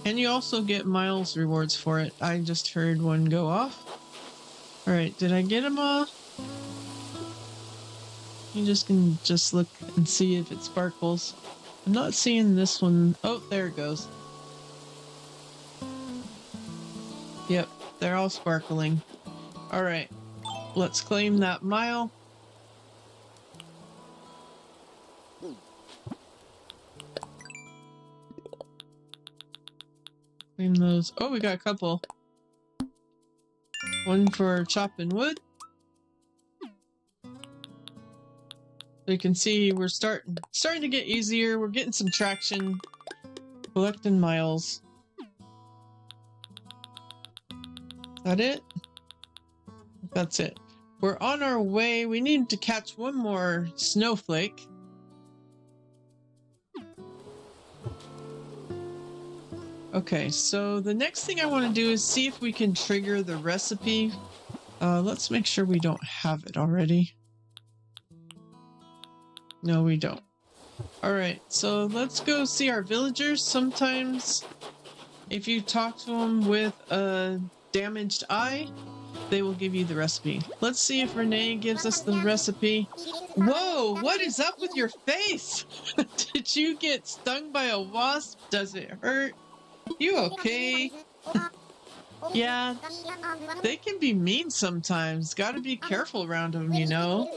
And you also get miles rewards for it. I just heard 1 go off. Alright, did I get them all? You just can just look and see if it sparkles. I'm not seeing this one. Oh, there it goes. Yep, they're all sparkling. Alright, let's claim that mile. Claim those. Oh, we got a couple. 1 for chopping wood. You can see we're starting to get easier. We're getting some traction, collecting miles. Is that it? That's it. We're on our way. We need to catch one more snowflake. Okay, so the next thing I want to do is see if we can trigger the recipe. Let's make sure we don't have it already. No, we don't. Alright, so let's go see our villagers. Sometimes if you talk to them with a damaged eye, they will give you the recipe. Let's see if Renee gives us the recipe. Whoa, what is up with your face? Did you get stung by a wasp? Does it hurt? You okay? Yeah, they can be mean sometimes. Gotta be careful around them, you know?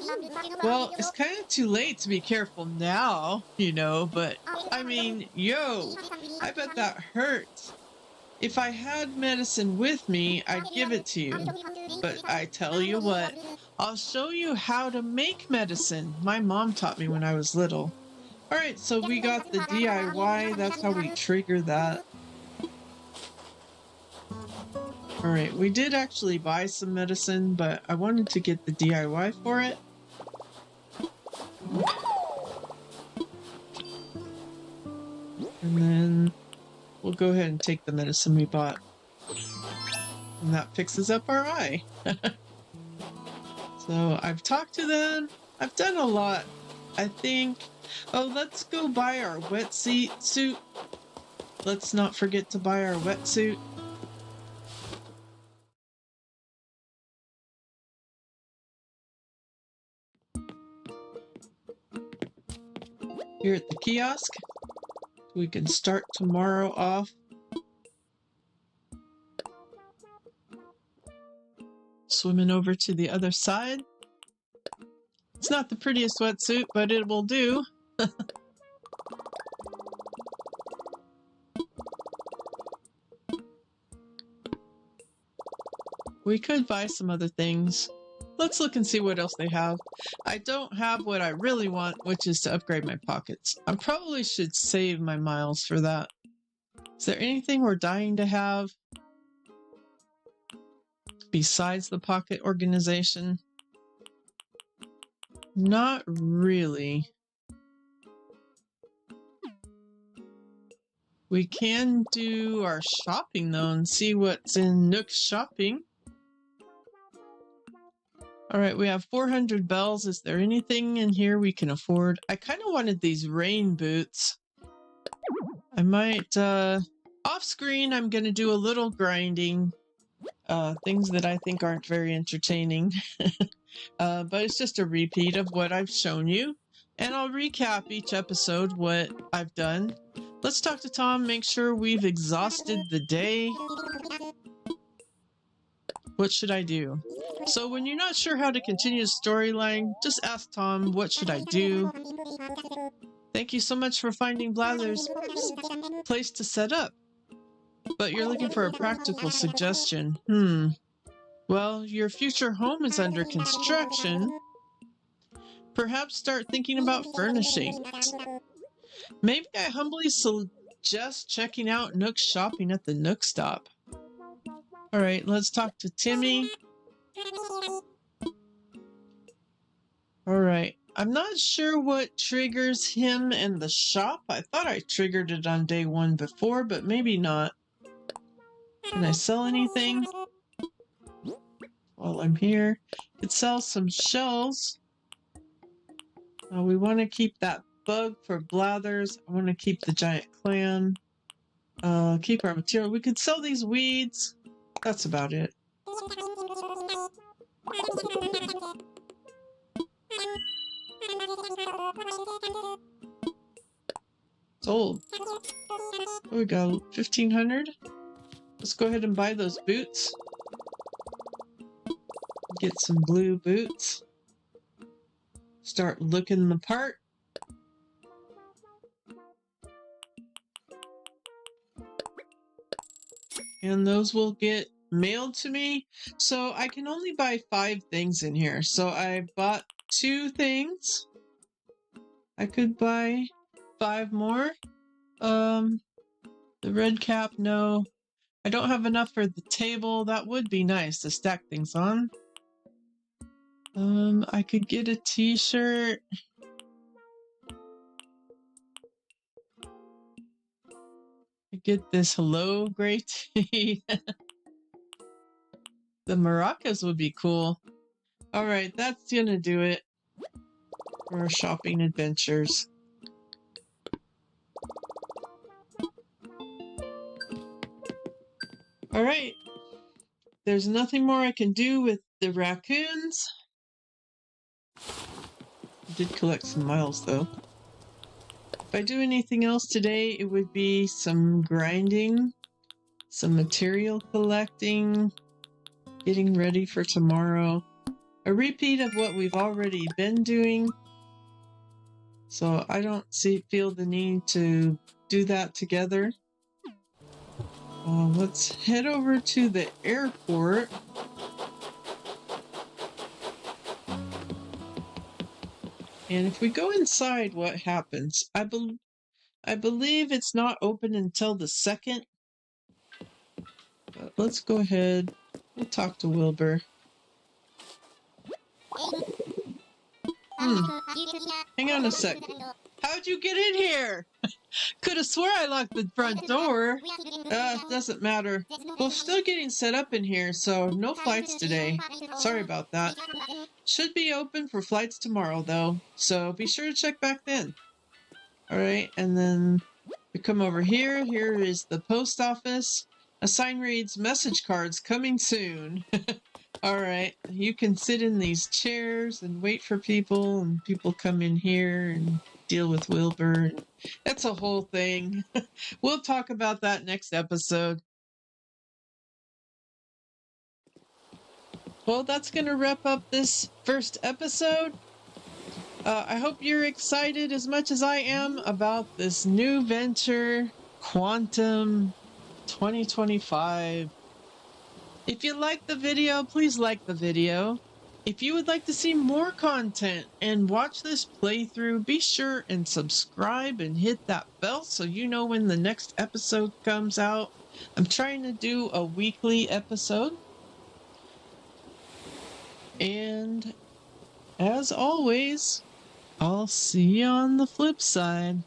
Well, it's kind of too late to be careful now, you know, but I mean, yo, I bet that hurts. If I had medicine with me, I'd give it to you. But I tell you what, I'll show you how to make medicine. My mom taught me when I was little. Alright, so we got the DIY. That's how we trigger that. Alright, we did actually buy some medicine, but I wanted to get the DIY for it. And then we'll go ahead and take the medicine we bought. And that fixes up our eye. So I've talked to them. I've done a lot. I think... Oh, let's go buy our wetsuit. Let's not forget to buy our wetsuit. Here at the kiosk. We can start tomorrow off. Swimming over to the other side. It's not the prettiest wetsuit, but it will do. We could buy some other things. Let's look and see what else they have. I don't have what I really want, which is to upgrade my pockets. I probably should save my miles for that. Is there anything we're dying to have besides the pocket organization? Not really. We can do our shopping though and see what's in Nook's shopping. Alright, we have 400 bells. Is there anything in here we can afford? I kind of wanted these rain boots. I might, off screen, I'm going to do a little grinding. Things that I think aren't very entertaining. But it's just a repeat of what I've shown you. And I'll recap each episode what I've done. Let's talk to Tom, make sure we've exhausted the day. What should I do? So when you're not sure how to continue the storyline, just ask Tom, what should I do? Thank you so much for finding Blather's place to set up. But you're looking for a practical suggestion. Well, your future home is under construction. Perhaps start thinking about furnishing. Maybe I humbly suggest checking out Nook's shopping at the Nook stop. Alright, let's talk to Timmy. Alright, I'm not sure what triggers him and the shop. I thought I triggered it on day 1 before, but maybe not. Can I sell anything? While I'm here, could sell some shells. We want to keep that bug for Blathers. I want to keep the giant clam. Keep our material. We could sell these weeds. That's about it. Sold. There we go. 1,500. Let's go ahead and buy those boots. Get some blue boots. Start looking the part. And those will get mailed to me. So I can only buy 5 things in here. So I bought 2 things. I could buy 5 more. The red cap, no. I don't have enough for the table. That would be nice to stack things on. I could get a t-shirt. Get this hello gray tee. The maracas would be cool. All right, that's gonna do it for our shopping adventures. All right, there's nothing more I can do with the raccoons. I did collect some miles though. If I do anything else today, it would be some grinding, some material collecting, getting ready for tomorrow. A repeat of what we've already been doing. So I don't feel the need to do that together. Let's head over to the airport. And if we go inside, what happens? I believe it's not open until the 2nd. But let's go ahead. We'll talk to Wilbur. Hang on a sec. How'd you get in here? Could have swore I locked the front door. Doesn't matter. We're still getting set up in here, so no flights today. Sorry about that. Should be open for flights tomorrow, though, so be sure to check back then. Alright, and then we come over here. Here is the post office. A sign reads, message cards coming soon. Alright, you can sit in these chairs and wait for people, and people come in here and deal with Wilbur. That's a whole thing. We'll talk about that next episode. Well, that's going to wrap up this first episode. I hope you're excited as much as I am about this new venture, Quantum 2025. If you liked the video, please like the video. If you would like to see more content and watch this playthrough, be sure and subscribe and hit that bell so you know when the next episode comes out. I'm trying to do a weekly episode. And as always, I'll see you on the flip side.